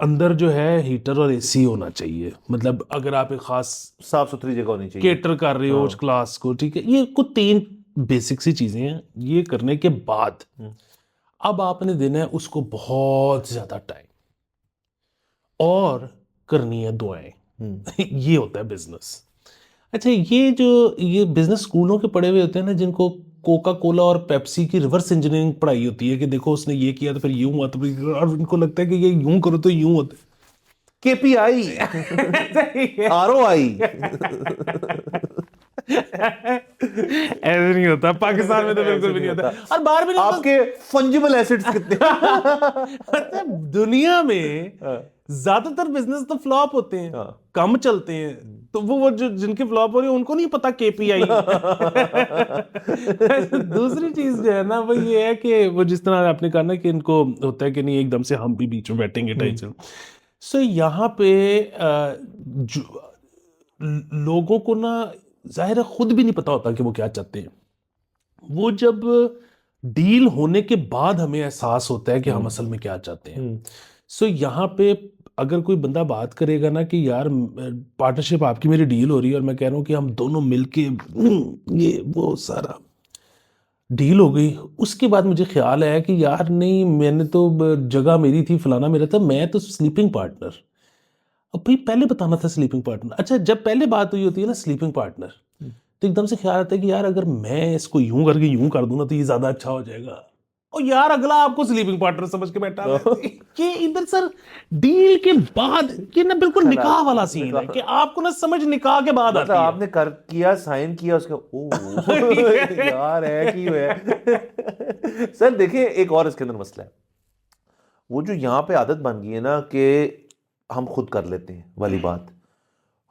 [SPEAKER 1] अंदर जो है हीटर और एसी होना चाहिए, मतलब अगर आप एक खास
[SPEAKER 2] साफ सुथरी जगह होनी चाहिए।
[SPEAKER 1] केटर कर रहे हो उस क्लास को, ठीक है, ये कुछ 3 बेसिक सी चीजें हैं। ये करने के बाद अब आपने देना है उसको बहुत ज्यादा टाइम और करनी है दुआएं ये होता है बिजनेस। अच्छा ये बिजनेस स्कूलों के पढ़े हुए होते हैं ना, जिनको कोका कोला और पेप्सी की रिवर्स इंजीनियरिंग पढ़ाई होती है कि देखो उसने ये किया तो फिर यूं हुआ, तो फिर, और इनको लगता है कि ये यूं करो तो यूं होता है।
[SPEAKER 2] KPI, ROI.
[SPEAKER 1] ऐसे नहीं होता पाकिस्तान में, तो बिल्कुल भी नहीं होता, और बाहर भी नहीं होता।
[SPEAKER 2] आपके फंजिबल एसेट्स कितने?
[SPEAKER 1] अच्छा, दुनिया में ज्यादातर बिजनेस तो फ्लॉप होते हैं, कम चलते हैं, तो वो जो जिनके फ्लॉप हो रही है उनको नहीं पता केपीआई। दूसरी चीज जो है ना वो ये है कि वो जिस तरह आपने कहा ना कि इनको होता है कि नहीं एकदम से हम भी बीच में बैठेंगे टेंशन। सो यहाँ पे लोगों को ना जाहिर है खुद भी नहीं पता होता कि वो क्या चाहते हैं। वो जब डील होने के बाद हमें एहसास होता है कि हम असल में क्या चाहते हैं। सो यहाँ पे अगर कोई बंदा बात करेगा ना कि यार पार्टनरशिप आपकी मेरी डील हो रही है और मैं कह रहा हूँ कि हम दोनों मिलके ये वो सारा डील हो गई, उसके बाद मुझे ख्याल आया कि यार नहीं, मैंने तो जगह मेरी थी, फलाना मेरा था, मैं तो स्लीपिंग पार्टनर। अब भाई पहले बताना था स्लीपिंग पार्टनर। अच्छा जब पहले बात हुई होती है ना स्लीपिंग पार्टनर, तो एकदम से ख्याल आता है कि यार अगर मैं इसको यूं करके यूं कर दूं ना तो ये ज्यादा अच्छा हो जाएगा, और यार अगला आपको स्लीपिंग पार्टनर समझ के बैठा है। ये इधर सर डील के बाद ये ना बिल्कुल निकाह वाला सीन है कि आपको ना समझ निकाह के बाद
[SPEAKER 2] मतलब
[SPEAKER 1] आती है।
[SPEAKER 2] आपने कर किया, साइन किया, उसका ओ यार है कि है। सर देखिए एक और इसके अंदर मसला है, वो जो यहाँ पे आदत बन गई है ना कि हम खुद कर लेते हैं वाली बात,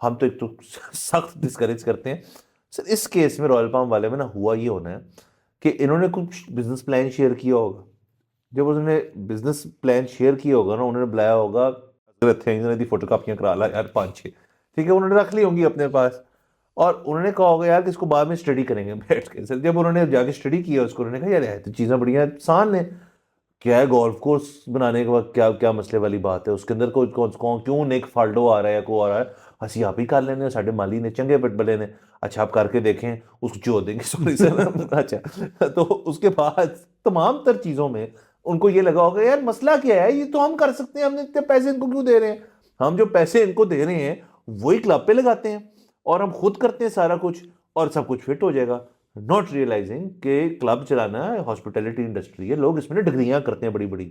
[SPEAKER 2] हम तो एक तो सख्त डिस्करेज करते हैं। सर इस केस में रॉयल पाम वाले में ना हुआ ये होना है कि इन्होंने कुछ बिजनेस प्लान शेयर किया होगा। जब उन्होंने बिजनेस प्लान शेयर किया होगा ना, उन्होंने बुलाया होगा थे दी फोटो कापियां करा ला यार 5-6, ठीक है, उन्होंने रख ली होंगी अपने पास। और उन्होंने कहा होगा यार कि इसको बाद में स्टडी करेंगे बैठ के। सर जब उन्होंने जाके स्टडी किया उसको, उन्होंने कहा यार ये तो चीज़ें बड़ी आसान है, क्या है गोल्फ कोर्स बनाने के बाद क्या क्या मसले वाली बात है, उसके अंदर कोई कौन क्यों निक फाल्डो आ रहा है या को आ रहा है, ਅਸੀਂ आप ही कर लेने, साढ़े माली ने चंगे बड़े ने, अच्छा आप करके देखें, उसको जो देंगे सॉरी सर अच्छा। तो उसके बाद तमाम तर चीज़ों में उनको ये लगा होगा यार मसला क्या है, ये तो हम कर सकते हैं, हमने इतने पैसे इनको क्यों दे रहे हैं, हम जो पैसे इनको दे रहे हैं वही क्लब पे लगाते हैं और हम खुद करते हैं सारा कुछ और सब कुछ फिट हो जाएगा। नॉट रियलाइजिंग कि क्लब चलाना हॉस्पिटैलिटी इंडस्ट्री है, लोग इसमें डिग्रियां करते हैं बड़ी बड़ी,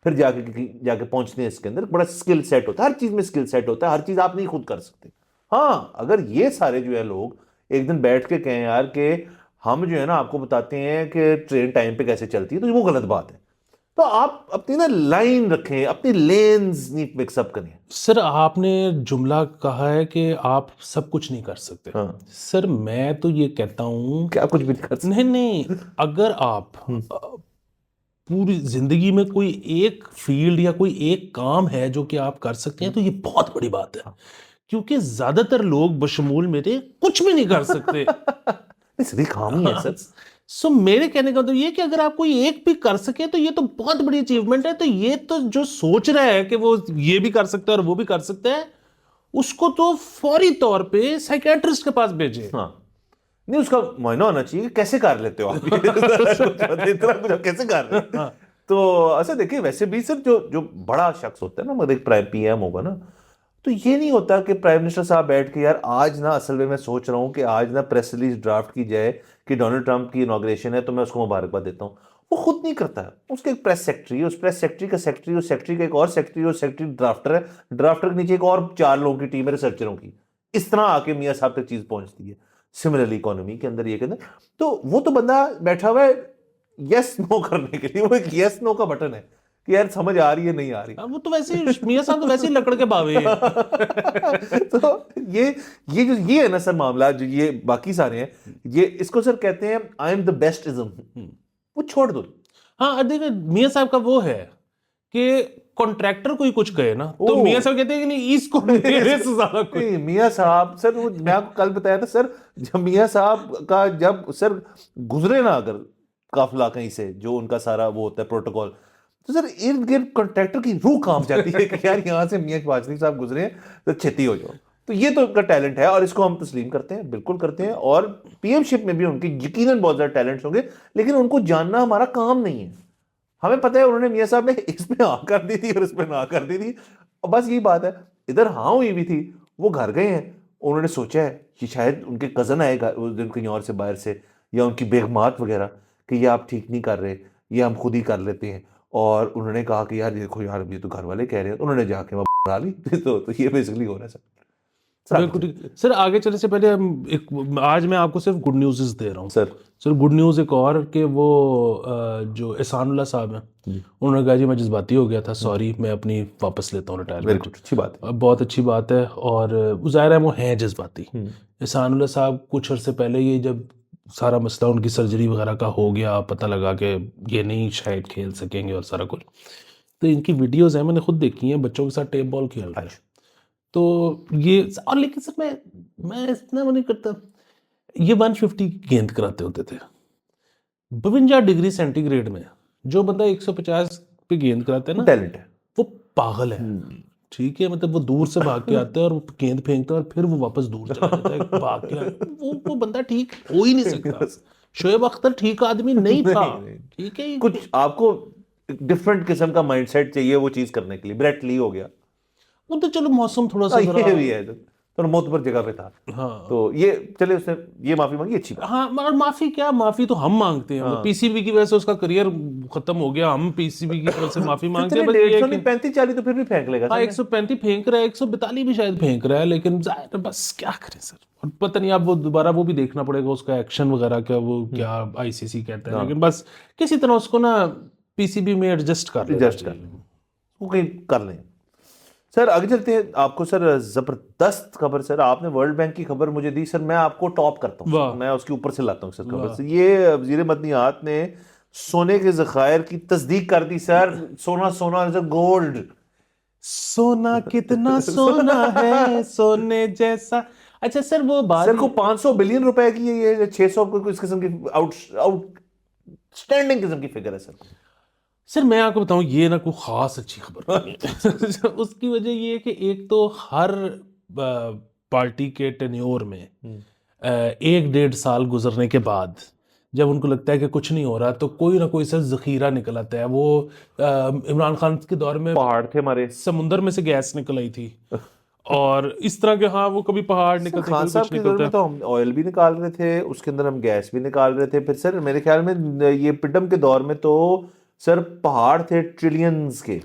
[SPEAKER 2] फिर जाके पहुंचते हैं इसके अंदर, बड़ा स्किल सेट होता है, हर चीज में स्किल सेट होता है, हर चीज आप नहीं खुद कर सकते। हाँ अगर ये सारे जो है लोग एक दिन बैठ के कहें यार कि हम जो है ना आपको बताते हैं कि ट्रेन टाइम पे कैसे चलती है, तो वो गलत बात है। तो आप अपनी ना लाइन रखें, अपनी लेन्स नहीं मिक्सअप करें।
[SPEAKER 1] सर आपने जुमला कहा है कि आप सब कुछ नहीं कर सकते।
[SPEAKER 2] हाँ
[SPEAKER 1] सर मैं तो ये कहता हूँ
[SPEAKER 2] क्या कुछ भी नहीं कर सकते।
[SPEAKER 1] नहीं नहीं, अगर आप पूरी जिंदगी में कोई एक फील्ड या कोई एक काम है जो कि आप कर सकते हैं तो ये बहुत बड़ी बात है, क्योंकि ज्यादातर लोग बशमूल मेरे कुछ भी नहीं कर सकते।
[SPEAKER 2] इसलिए काम ही है सर।
[SPEAKER 1] सो मेरे कहने का मतलब ये कि अगर आप कोई एक भी कर सके तो ये तो बहुत बड़ी अचीवमेंट है। तो ये तो जो सोच रहा है कि वो ये भी कर सकता है और वो भी कर सकता है, उसको तो फौरी तौर पे साइकियाट्रिस्ट के पास भेजे।
[SPEAKER 2] हाँ नहीं उसका मायना होना चाहिए कैसे कर लेते हो आप इतना कुछ आप कैसे कर रहे हैं। तो ऐसा देखिए वैसे भी सर जो बड़ा शख्स होता है ना, मतलब एक प्राइम पीएम होगा ना, तो ये नहीं होता कि प्राइम मिनिस्टर साहब बैठ के यार आज ना असल में मैं सोच रहा हूँ कि आज ना प्रेस रिलीज ड्राफ्ट की जाए कि डोनाल्ड ट्रंप की इनॉग्रेशन है तो मैं उसको मुबारकबाद देता हूँ। वो खुद नहीं करता है, उसके एक प्रेस सेक्रेटरी है, उस प्रेस सेक्रेटरी का सेक्रेटरी, उस सेक्रेटरी का एक और सेक्रेटरी, और सेक्रेटरी ड्राफ्टर है, ड्राफ्टर के नीचे एक और 4 लोगों की टीम है रिसर्चरों की। इस तरह आके मियाँ साहब तक चीज पहुंचती है। सिमिलरली इकोनॉमी के अंदर ये कहते हैं, तो वो तो बंदा बैठा हुआ है यस नो करने के लिए, वो एक यस नो का बटन है कि यार समझ आ रही है नहीं आ रही।
[SPEAKER 1] वो तो वैसे ही मियां साहब तो वैसे ही लकड़ के बावे हैं।
[SPEAKER 2] तो ये जो ये है ना सर मामला, जो ये बाकी सारे हैं, ये इसको सर कहते हैं I am the best ism, वो छोड़ दो।
[SPEAKER 1] हाँ देखिए मियां साहब का वो है कि कॉन्ट्रैक्टर कोई कुछ कहे ना तो मियां साहब कहते हैं कि नहीं इसको मेरे से ज्यादा कोई।
[SPEAKER 2] नहीं मियाँ साहब सर वो मैं आपको कल बताया था सर, जब मियाँ साहब का जब सर गुजरे ना अगर काफिला कहीं से, जो उनका सारा वो होता है प्रोटोकॉल, तो सर इर्द गिर्द कॉन्ट्रैक्टर की रूह कांप जाती है कि यार यहाँ से मियाँ वाजनी साहब गुजरे हैं तो छेती हो जाओ। तो ये तो उनका टैलेंट है और इसको हम तस्लीम करते हैं, बिल्कुल करते हैं। और पीएमशिप में भी उनके यकीनन बहुत ज्यादा टैलेंट्स होंगे, लेकिन उनको जानना हमारा काम नहीं है। हमें पता है उन्होंने मियाँ साहब ने इसमें हाँ कर दी थी और इसमें ना कर दी थी, और बस यही बात है। इधर हाँ हुई भी थी, वो घर गए हैं, उन्होंने सोचा है कि शायद उनके कजन आएगा उस दिन कहीं और से बाहर से, या उनकी बेगमात वगैरह, कि ये आप ठीक नहीं कर रहे, ये हम खुद ही कर लेते हैं। और उन्होंने कहा कि यार देखो यार ये तो घर वाले कह रहे हैं, तो उन्होंने जाके वहाँ बना ली। तो ये बेसिकली हो रहा है सर।
[SPEAKER 1] बिल्कुल ठीक। सर आगे चलने से पहले आज मैं आपको सिर्फ गुड न्यूज़ दे रहा हूँ सर गुड न्यूज़ एक और कि वो जो एहसानुल्लाह साहब हैं उन्होंने कहा जी मैं जज्बाती हो गया था, सॉरी मैं अपनी वापस लेता हूँ रिटायरमेंट।
[SPEAKER 2] अच्छी बात है,
[SPEAKER 1] बहुत अच्छी बात है। और ज़ाहिर है वो हैं जज्बाती। एहसानुल्लाह साहब कुछ अर्से पहले ये जब सारा मसला उनकी सर्जरी वगैरह का हो गया, पता लगा कि ये नहीं शायद खेल सकेंगे और सारा कुछ, तो इनकी वीडियोस हैं मैंने खुद देखी हैं, बच्चों के साथ टेप बॉल खेल रहे हैं। तो ये और लेकिन सर मैं इतना वो नहीं करता, ये 150 गेंद कराते होते थे 52 डिग्री सेंटीग्रेड में। जो बंदा 150 पे गेंद कराता है ना
[SPEAKER 2] टैलेंट है,
[SPEAKER 1] वो पागल है। ठीक है, मतलब वो दूर से भाग के आता है और गेंद फेंकता है और फिर वो वापस दूर चला जाता है भाग के। वो बंदा ठीक हो ही नहीं सकता। शोएब अख्तर ठीक आदमी नहीं था। ठीक है,
[SPEAKER 2] कुछ आपको डिफरेंट किस्म का माइंडसेट चाहिए वो चीज करने के लिए। ब्रेट ली हो गया,
[SPEAKER 1] वो तो चलो मौसम थोड़ा सा
[SPEAKER 2] ये भी है तो मोतबर जगह पे था।
[SPEAKER 1] हाँ
[SPEAKER 2] तो ये चले उसने ये माफी मांगी, अच्छी बात।
[SPEAKER 1] हाँ, और माफी क्या, माफी तो हम मांगते हैं।
[SPEAKER 2] हाँ।
[SPEAKER 1] पीसीबी की वजह से उसका करियर खत्म हो गया, हम पीसीबी की तरफ से माफी मांगते हैं। बस ये
[SPEAKER 2] 135-40 तो फिर भी फेंक लेगा।
[SPEAKER 1] हाँ 135 फेंक रहा है, 142 भी शायद फेंक रहा है, लेकिन जाहिर है बस क्या करें सर। और पता नहीं, आप वो दोबारा वो भी देखना पड़ेगा उसका एक्शन वगैरह का, वो क्या आईसीसी कहता है, लेकिन बस किसी तरह उसको ना पीसीबी में एडजस्ट कर
[SPEAKER 2] वो कहीं कर लें। सर आगे चलते हैं। आपको सर जबरदस्त खबर सर, आपने वर्ल्ड बैंक की खबर मुझे दी सर, मैं आपको टॉप करता हूँ, मैं उसके ऊपर से लाता हूँ सर खबर से। ये वजीर मदनियात ने सोने के ज़खायर की तस्दीक कर दी सर। सोना सोना गोल्ड,
[SPEAKER 1] सोना कितना सोना है सोने जैसा। अच्छा सर वो बात
[SPEAKER 2] सर को 500 बिलियन रुपए की ये 600 को इस किस्म की आउटस्टैंडिंग किस्म की फिगर है सर।
[SPEAKER 1] सर मैं आपको बताऊं ये ना कोई खास अच्छी खबर नहीं है उसकी वजह ये है कि एक तो हर पार्टी के टेन्योर में 1-1.5 साल गुजरने के बाद जब उनको लगता है कि कुछ नहीं हो रहा तो कोई ना कोई सा जखीरा निकल आता है। वो इमरान खान के दौर में
[SPEAKER 2] पहाड़ थे हमारे,
[SPEAKER 1] समुंदर में से गैस निकल आई थी और इस तरह के, हाँ वो कभी पहाड़
[SPEAKER 2] सर
[SPEAKER 1] निकलते
[SPEAKER 2] खान
[SPEAKER 1] कभी
[SPEAKER 2] साहब
[SPEAKER 1] कुछ
[SPEAKER 2] के दौर
[SPEAKER 1] निकलता
[SPEAKER 2] में तो हम ऑयल भी निकाल रहे थे, उसके अंदर हम गैस भी निकाल रहे थे। फिर सर मेरे ख्याल में ये पिडम के दौर में तो सर पहाड़ थे ट्रिलियंस के,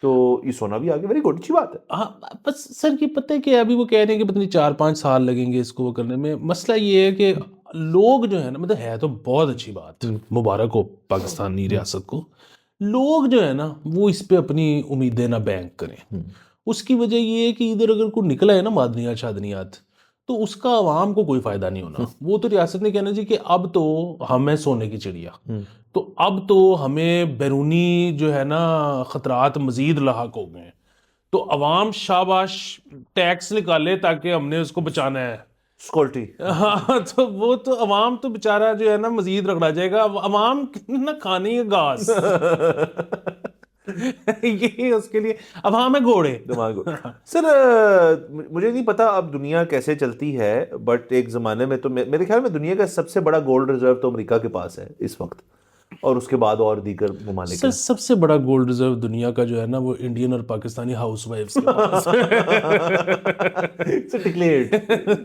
[SPEAKER 2] तो ये सोना भी आ गया। वेरी गुड, अच्छी बात है।
[SPEAKER 1] हाँ बस सर ये पता है कि अभी वो कह रहे हैं कि पता नहीं 4-5 साल लगेंगे इसको वो करने में। मसला ये है कि लोग जो है ना, मतलब है तो बहुत अच्छी बात, मुबारक हो पाकिस्तानी रियासत को, लोग जो है ना वो इस पे अपनी उम्मीदें ना बैंक करें। उसकी वजह ये है कि इधर अगर कोई निकला है ना मादनियात शादनियात तो उसका आवाम को कोई फायदा नहीं होना। वो तो रियासत ने कहना चाहिए कि अब तो हम है सोने की चिड़िया, तो अब तो हमें बैरूनी जो है ना खतरात मजीद लाहक हो गए हैं, तो अवाम शाबाश टैक्स निकाले ताकि हमने उसको बचाना है।
[SPEAKER 2] स्कॉल्टी।
[SPEAKER 1] हाँ तो वो तो अवाम तो बेचारा जो है ना मजीद रगड़ा जाएगा, अवाम ना खाने का घास ये उसके लिए अवाम है घोड़े।
[SPEAKER 2] दिमाग सर मुझे नहीं पता अब दुनिया कैसे चलती है, बट एक जमाने में तो मेरे ख्याल में दुनिया का सबसे बड़ा गोल्ड रिजर्व तो अमेरिका के पास है इस वक्त, और उसके बाद और दीगर ममालिक
[SPEAKER 1] सर
[SPEAKER 2] हैं।
[SPEAKER 1] सबसे बड़ा गोल्ड रिजर्व दुनिया का जो है ना वो इंडियन और पाकिस्तानी हाउसवाइफ्स के पास
[SPEAKER 2] डिक्लेयर्ड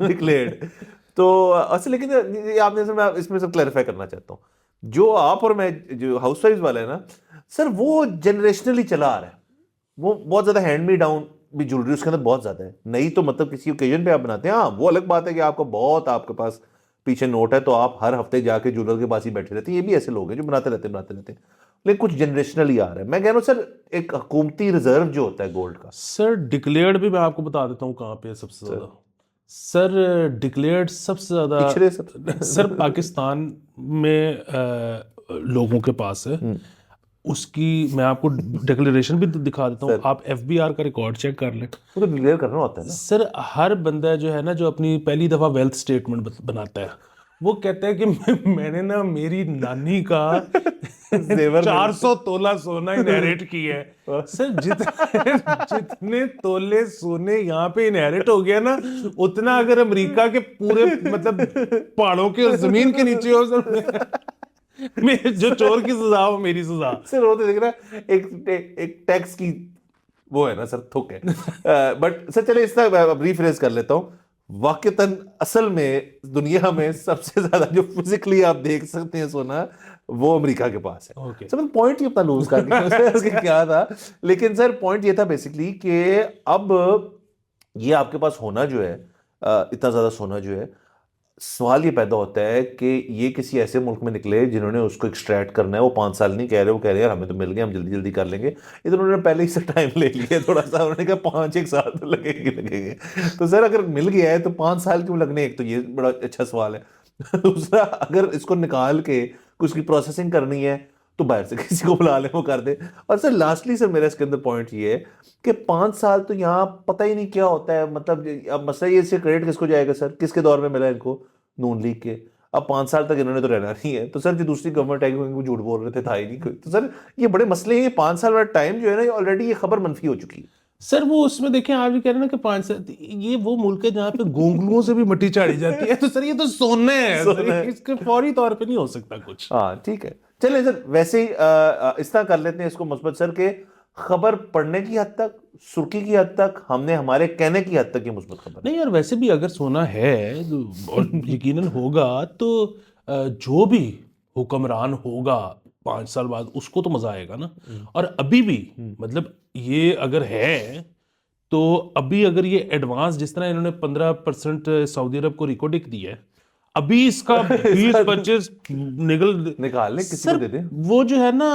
[SPEAKER 2] डिक्लेयर्ड। तो असल लेकिन ये आपने सर, मैं इसमें सब क्लैरिफाई करना चाहता हूँ। जो आप और मैं जो हाउसवाइफ्स वाला है ना सर, वो जनरेशनली चला आ रहा है। वो बहुत ज्यादा हैंड मी डाउन भी ज्वेलरी उसके अंदर बहुत ज्यादा है, नहीं तो मतलब किसी ओकेजन पे आप बनाते हैं, हाँ वो अलग बात है कि आपको बहुत आपके पास पीछे नोट है तो आप हर हफ्ते जाके ज्वेलर के पास ही बैठे रहते हैं। ये भी ऐसे लोग हैं जो बनाते रहते हैं, लेकिन कुछ जनरेशनली आ रहा है। मैं कह रहा हूँ सर एक हुकूमती रिजर्व जो होता है गोल्ड का।
[SPEAKER 1] सर डिक्लेयर्ड भी मैं आपको बता देता हूँ कहाँ पे है सबसे ज्यादा। सर डिक्लेयर्ड सबसे ज्यादा
[SPEAKER 2] पिछड़े सब
[SPEAKER 1] सर पाकिस्तान में लोगों के पास है। उसकी मैं आपको डिक्लेरेशन भी दिखा देता हूँ, आप एफबीआर का रिकॉर्ड चेक कर लें।
[SPEAKER 2] वो तो डिक्लेयर करना होता है ना
[SPEAKER 1] सर हर बंदा जो है ना जो अपनी पहली दफा वेल्थ स्टेटमेंट बनाता है वो कहता है कि मैंने ना मेरी नानी का
[SPEAKER 2] जेवर
[SPEAKER 1] 400 तोला सोना इनहेरिट किया है। सर जितने तोले सोने यहाँ पे इनहेरिट हो गया ना, उतना अगर अमेरिका के पूरे मतलब पहाड़ों के और जमीन के नीचे हो सर जो चोर की सजा हो मेरी सजा।
[SPEAKER 2] सर वो तो देख रहा एक टैक्स की वो है ना सर, थुक है। बट सर चले इसका रिफ्रेज कर लेता हूँ। वाकईतन असल में दुनिया में सबसे ज्यादा जो फिजिकली आप देख सकते हैं सोना, वो अमेरिका के पास है।
[SPEAKER 1] Okay.
[SPEAKER 2] सर पॉइंट ही अपना लूज कर दिया क्या था, लेकिन सर पॉइंट ये था बेसिकली कि अब ये आपके पास होना जो है, इतना ज्यादा सोना जो है, सवाल ये पैदा होता है कि ये किसी ऐसे मुल्क में निकले जिन्होंने उसको एक्सट्रैक्ट करना है। वो 5 साल नहीं कह रहे, वो कह रहे हैं यार हमें तो मिल गया, हम जल्दी जल्दी कर लेंगे। इधर उन्होंने पहले ही से टाइम ले लिया थोड़ा सा, उन्होंने कहा 5-1 साल तो लगेंगे। तो सर अगर मिल गया है तो 5 साल क्यों लगने, एक तो ये बड़ा अच्छा सवाल है। दूसरा अगर इसको निकाल के उसकी प्रोसेसिंग करनी है तो बाहर से किसी को बुला ले, वो कर दे। और सर लास्टली सर मेरा इसके अंदर पॉइंट ये है कि 5 साल तो यहाँ पता ही नहीं क्या होता है। मतलब अब मसला ये, इससे क्रेडिट किसको जाएगा सर, किसके दौर में मिला इनको, नून लीग के। अब 5 साल तक इन्होंने तो रहना नहीं है, तो सर जो दूसरी गवर्नमेंट आएगी वो झूठ बोल रहे थे, था ही नहीं कोई। तो सर ये बड़े मसले हैं। 5 साल वाला टाइम जो है ना, ऑलरेडी ये खबर मनफी हो चुकी है
[SPEAKER 1] सर। वो उसमें देखें आप जो कह रहे हैं ना कि 5 साल, ये वो मुल्क है जहाँ पे गोंगलुओं से भी मिट्टी चाड़ी जाती है। तो सर ये तो सोना है,
[SPEAKER 2] सोना है।
[SPEAKER 1] इसके फौरी तौर पे नहीं हो सकता कुछ।
[SPEAKER 2] हाँ ठीक है, चलिए सर वैसे ही इस तरह कर लेते हैं इसको मुस्बत सर के खबर पढ़ने की हद तक, सुर्खी की हद तक, हमने हमारे कहने की हद तक ये मुस्बत खबर
[SPEAKER 1] नहीं यार वैसे भी अगर सोना है और यकीनन होगा तो जो भी हुक्मरान होगा 5 साल बाद उसको तो मजा आएगा ना। और अभी भी मतलब ये अगर है तो अभी अगर ये एडवांस जिस तरह इन्होंने 15% सऊदी अरब को रिकॉर्डिक दिया है, अभी इसका 20-25
[SPEAKER 2] निकाल ले, किसी
[SPEAKER 1] सर
[SPEAKER 2] को दे दे।
[SPEAKER 1] वो जो है ना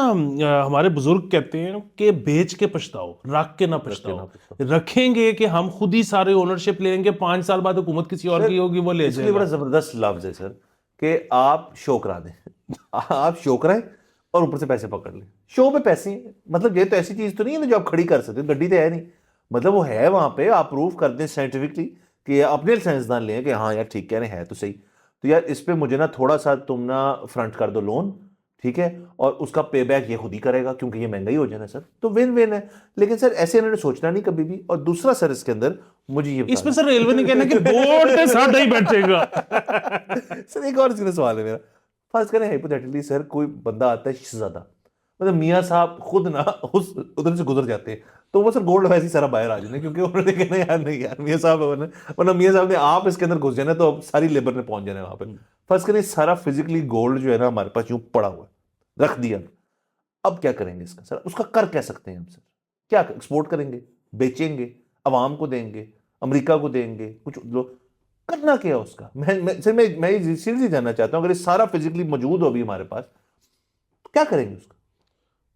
[SPEAKER 1] हमारे बुजुर्ग कहते हैं कि बेच के पछताओ, रख के ना पछताओ। रखेंगे कि हम खुद ही सारे ओनरशिप ले लेंगे, 5 साल बाद हुकूमत किसी और की होगी वो ले
[SPEAKER 2] इसके लिए बड़ा
[SPEAKER 1] जाएगा।
[SPEAKER 2] जबरदस्त लफ्ज है सर कि आप शो करा दें। आप शो कराएं और ऊपर से पैसे पकड़ लें। शो पे पैसे हैं, मतलब ये तो ऐसी चीज तो नहीं है ना जो आप खड़ी कर सकते हो, गड्डी तो है नहीं। मतलब वो है वहां पे, आप प्रूव कर दें साइंटिफिकली कि अपने साइंसदान लें कि हाँ यार ठीक कह रहे हैं तो सही, तो यार इस पे मुझे ना थोड़ा सा तुम ना फ्रंट कर दो लोन, ठीक है, और उसका पे बैक ये खुद ही करेगा क्योंकि ये महंगाई हो जाना सर, तो विन विन है। लेकिन सर ऐसे इन्होंने सोचना नहीं कभी भी। और दूसरा सर इसके अंदर मुझे ये
[SPEAKER 1] इसमें सर रेलवे ने कहना कि बोर्ड के साथ ही बैठेगा।
[SPEAKER 2] सर एक और इसके सवाल है मेरा, फर्ज करें हाइपोथेटिकली सर कोई बंदा आता है शहजादा, मतलब मियाँ साहब खुद ना उस उधर से गुजर जाते हैं, तो वो सर गोल्ड वैसे ही सारा बाहर आ जाना, क्योंकि उन्होंने कहना यार नहीं यार मियाँ साहब वरना मियाँ साहब ने आप इसके अंदर घुस जाना तो अब सारी लेबर ने पहुंच जाना वहां पर। फर्ज करें सारा फिजिकली गोल्ड जो है ना हमारे पास यूं पड़ा हुआ है, रख दिया, अब क्या करेंगे इसका सर, उसका कर क्या सकते हैं हम सर, क्या एक्सपोर्ट करेंगे, बेचेंगे, अवाम को देंगे, अमेरिका को देंगे, कुछ लोग करना क्या है उसका? मैं सीरियसली जानना चाहता हूं, अगर ये सारा फिजिकली मौजूद हो अभी हमारे पास तो क्या करेंगे उसका?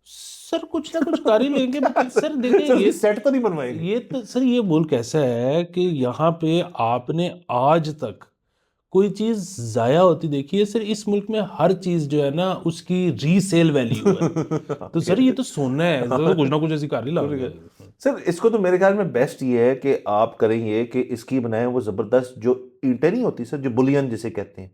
[SPEAKER 1] सर कुछ ना कुछ कर ही लेंगे, बट सर
[SPEAKER 2] सर
[SPEAKER 1] देखिए ये
[SPEAKER 2] सेट तो नहीं बनवाएंगे?
[SPEAKER 1] ये तो सर ये मुल्क ऐसा है कि यहाँ पे आपने आज तक कोई चीज जाया होती देखी है? सर इस मुल्क में हर चीज जो है ना उसकी रीसेल वैल्यू है। तो सर ये तो सोना है, तो कुछ ना कुछ ऐसी कर ही लाएंगे।
[SPEAKER 2] सर इसको तो मेरे ख्याल में बेस्ट ये है कि आप करें ये कि इसकी बनाए वो जबरदस्त जो ईंटें नहीं होती सर, जो बुलियन जिसे कहते हैं,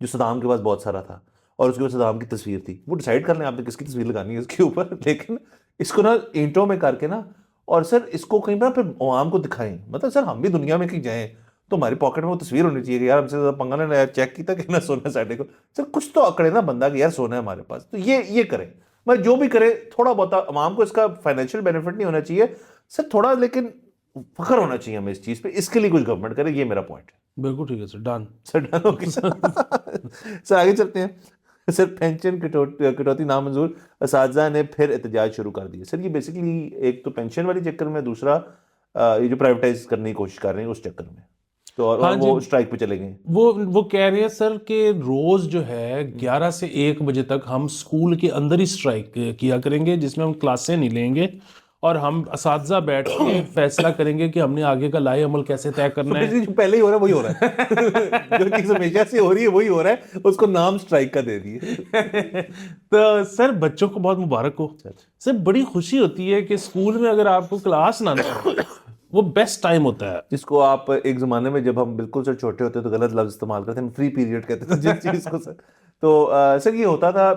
[SPEAKER 2] जो सदाम के पास बहुत सारा था और उसके बाद सदाम की तस्वीर थी, वो डिसाइड कर लें आपने किसकी तस्वीर लगानी है उसके ऊपर, लेकिन इसको ना ईंटों में करके ना, और सर इसको कहीं पर फिर आवाम को दिखाएं, मतलब सर हम भी दुनिया में कहीं जाएं तो हमारी पॉकेट में वो तस्वीर होनी चाहिए कि यार हमसे ज्यादा पंगा ना चेक किया कि ना सोना साढ़े को, सर कुछ तो अकड़े ना बंदा कि यार सोना है हमारे पास, तो ये करें। मैं जो भी करे थोड़ा बहुत आवाम को इसका फाइनेंशियल बेनिफिट नहीं होना चाहिए सर थोड़ा, लेकिन फख्र होना चाहिए हमें इस चीज पे, इसके लिए कुछ गवर्नमेंट करे, ये मेरा पॉइंट है।
[SPEAKER 1] बिल्कुल ठीक है सर, डन।
[SPEAKER 2] सर डन हो गया। सर आगे चलते हैं। सर पेंशन कटौती नामंजूर, असातिज़ा ने फिर एहतजाज शुरू कर दिए। सर ये बेसिकली एक तो पेंशन वाली चक्कर में, दूसरा ये जो प्राइवेटाइज करने की कोशिश कर रहे हैं उस चक्कर में, तो और
[SPEAKER 1] हाँ
[SPEAKER 2] वो
[SPEAKER 1] जी,
[SPEAKER 2] स्ट्राइक पे चले गए।
[SPEAKER 1] वो कह रहे हैं सर कि रोज जो है 11 से 1 बजे तक हम स्कूल के अंदर ही स्ट्राइक किया करेंगे, जिसमें हम क्लासें नहीं लेंगे और हम असातिज़ा बैठ के फैसला करेंगे कि हमने आगे का लाए अमल कैसे तय करना है।
[SPEAKER 2] जो पहले ही हो रहा है वही हो रहा है। जो चीज हमेशा से हो रही है वही हो रहा है, उसको नाम स्ट्राइक का दे दिए।
[SPEAKER 1] तो सर बच्चों को बहुत मुबारक हो। सर बड़ी खुशी होती है कि स्कूल में अगर आपको क्लास ना हो, वो बेस्ट टाइम होता है।
[SPEAKER 2] जिसको आप एक ज़माने में जब हम बिल्कुल सर छोटे होते तो गलत लफ्ज़ इस्तेमाल करते हैं, फ्री पीरियड कहते थे जिस चीज़ को सर। तो सर ये होता था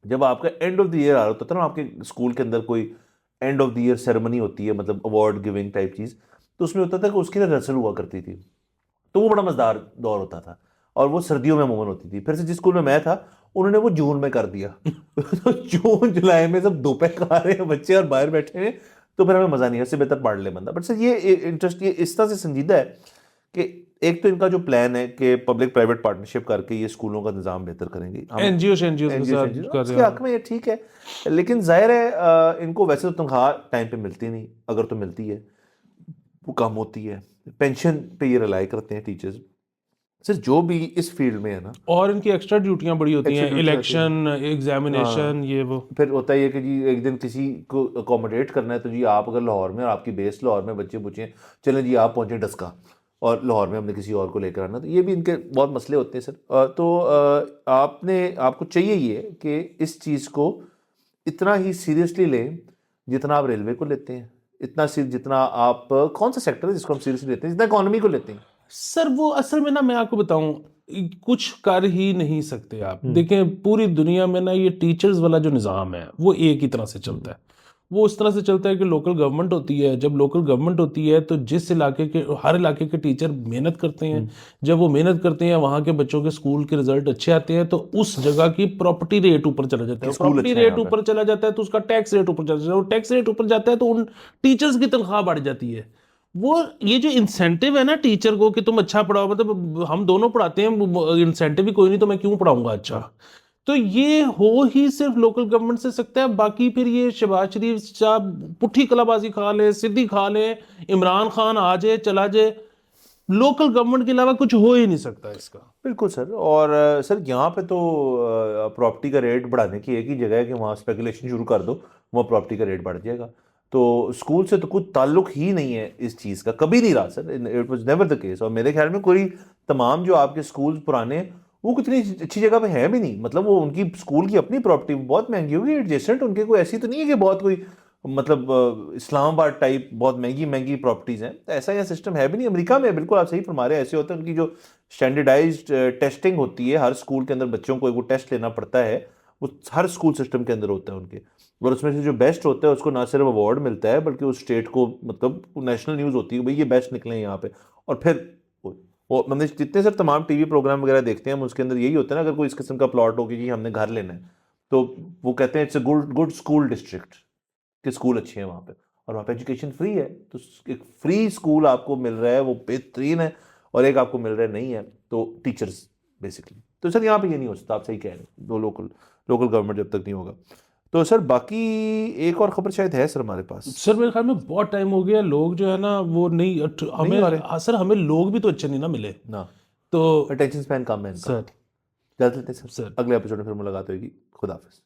[SPEAKER 2] जब आपका एंड ऑफ द ईयर आ रहा होता था ना, आपके स्कूल के अंदर कोई end of the year ceremony होती है, मतलब अवार्ड गिविंग टाइप चीज़, तो उसमें होता था कि उसकी ना रिहर्सल हुआ करती थी, तो वो बड़ा मज़ेदार दौर होता था, और वो सर्दियों में अमूमन होती थी। फिर से जिस स्कूल में मैं था उन्होंने वो जून में कर दिया। तो जून जुलाई में सब दोपहर खा रहे हैं बच्चे और बाहर बैठे हैं, तो फिर हमें मज़ा नहीं है, इससे बेहतर पढ़ ले बंदा। बट सर ये इंटरेस्ट ये इस तरह से संजीदा है कि एक तो इनका जो प्लान है कि पब्लिक प्राइवेट पार्टनरशिप करके ये स्कूलों का निज़ाम बेहतर करेंगे, हम
[SPEAKER 1] एनजीओ के साथ
[SPEAKER 2] NGOs
[SPEAKER 1] कर
[SPEAKER 2] उसके
[SPEAKER 1] रहे
[SPEAKER 2] हक में ये ठीक है, लेकिन जाहिर है इनको वैसे तो तनख्वाह टाइम पे मिलती नहीं, अगर तो मिलती है वो कम होती है, पेंशन पे ये रिलाई करते हैं टीचर्स। सर जो भी इस फील्ड में है ना,
[SPEAKER 1] और इनकी एक्स्ट्रा ड्यूटियां बड़ी होती हैं,
[SPEAKER 2] Extra duty होती है।
[SPEAKER 1] इलेक्शन, एग्जामिनेशन, ये वो।
[SPEAKER 2] फिर होता है कि जी एक दिन किसी को अकोमोडेट करना है, तो जी आप अगर लाहौर में और आपकी बेस लाहौर में बच्चे बुच्चे, चलें जी आप पहुंचे डस्का और लाहौर में हमने किसी और को लेकर आना, तो ये भी इनके बहुत मसले होते हैं सर। तो आपको चाहिए ये कि इस चीज़ को इतना ही सीरियसली लें जितना आप रेलवे को लेते हैं, जितना आप कौन सा सेक्टर है जिसको हम सीरियसली लेते हैं, जितना इकोनॉमी को लेते हैं।
[SPEAKER 1] सर वो असल में ना मैं आपको बताऊं, कुछ कर ही नहीं सकते आप। देखें पूरी दुनिया में ना ये टीचर्स वाला जो निज़ाम है वो एक ही तरह से चलता है। वो उस तरह से चलता है कि लोकल गवर्नमेंट होती है, जब लोकल गवर्नमेंट होती है तो जिस इलाके के, हर इलाके के टीचर मेहनत करते हैं। जब वो मेहनत करते हैं, वहाँ के बच्चों के स्कूल के रिजल्ट अच्छे आते हैं, तो उस जगह की प्रॉपर्टी रेट ऊपर चला जाता है।
[SPEAKER 2] स्कूल
[SPEAKER 1] प्रॉपर्टी
[SPEAKER 2] अच्छा है
[SPEAKER 1] रेट
[SPEAKER 2] यहाँ पे।
[SPEAKER 1] ऊपर चला जाता है तो उसका टैक्स रेट ऊपर चला जाता है, और टैक्स रेट ऊपर जाता है तो उन टीचर्स की तनख्वाह बढ़ जाती है। वो ये जो इंसेंटिव है ना टीचर को कि तुम अच्छा पढ़ाओ, मतलब हम दोनों पढ़ाते हैं, इंसेंटिव भी कोई नहीं तो मैं क्यों पढ़ाऊंगा अच्छा। तो ये हो ही सिर्फ लोकल गवर्नमेंट से सकता है। बाकी फिर ये शहबाज शरीफ साहब पुट्ठी कलाबाजी खा ले, सिद्धि खा ले, इमरान खान आ जाए चला जाए, लोकल गवर्नमेंट के अलावा कुछ हो ही नहीं सकता इसका।
[SPEAKER 2] बिल्कुल सर। और सर यहाँ पे तो प्रॉपर्टी का रेट बढ़ाने की एक ही जगह है कि वहाँ स्पेकुलेशन शुरू कर दो, वहाँ प्रॉपर्टी का रेट बढ़ जाएगा। तो स्कूल से तो कोई ताल्लुक ही नहीं है इस चीज़ का, कभी नहीं रहा sir, it was never the case. और मेरे ख्याल में कोई तमाम जो आपके स्कूल पुराने, वो कितनी अच्छी जगह पे हैं भी नहीं, मतलब वो उनकी स्कूल की अपनी प्रॉपर्टी बहुत महंगी होगी, एडजेसेंट उनके कोई ऐसी तो नहीं है कि बहुत कोई मतलब इस्लामाबाद टाइप बहुत महंगी महंगी प्रॉपर्टीज हैं, तो ऐसा यहाँ सिस्टम है भी नहीं। अमेरिका में बिल्कुल आप सही फरमा रहे हैं, ऐसे होते हैं, उनकी जो स्टैंडर्डाइज्ड टेस्टिंग होती है, हर स्कूल के अंदर बच्चों को एक वो टेस्ट लेना पड़ता है, वो हर स्कूल सिस्टम के अंदर होता है उनके, और उसमें से जो बेस्ट होता है उसको ना सिर्फ अवार्ड मिलता है बल्कि उस स्टेट को मतलब नेशनल न्यूज़ होती है भाई ये बेस्ट निकले हैं यहाँ पे। और फिर वो हमने जितने सर तमाम टीवी प्रोग्राम वगैरह देखते हैं हम, उसके अंदर यही होता है ना, अगर कोई इस किस्म का प्लॉट हो कि हमने घर लेना है, तो वो कहते हैं it's a good good school district, के स्कूल अच्छे हैं वहाँ पे, और वहाँ पे एजुकेशन फ्री है, तो एक फ्री स्कूल आपको मिल रहा है वो बेहतरीन है, और एक आपको मिल रहा है नहीं है, तो टीचर्स बेसिकली। तो सर यहाँ पे ये नहीं हो सकता, आप सही कह रहे हैं, दो लोकल लोकल गवर्नमेंट जब तक नहीं होगा। तो सर बाकी एक और खबर शायद है सर हमारे पास।
[SPEAKER 1] सर मेरे ख्याल में बहुत टाइम हो गया, लोग जो है ना वो नहीं हमें,
[SPEAKER 2] आ रहे।
[SPEAKER 1] हाँ सर, हमें लोग भी तो अच्छे नहीं ना मिले,
[SPEAKER 2] ना
[SPEAKER 1] तो
[SPEAKER 2] अटेंशन स्पैन कम है इनका।
[SPEAKER 1] सर
[SPEAKER 2] ज्यादा लेते हैं सर,
[SPEAKER 1] सर
[SPEAKER 2] अगले एपिसोड में फिर मुलाकात होगी। खुदा हाफिज।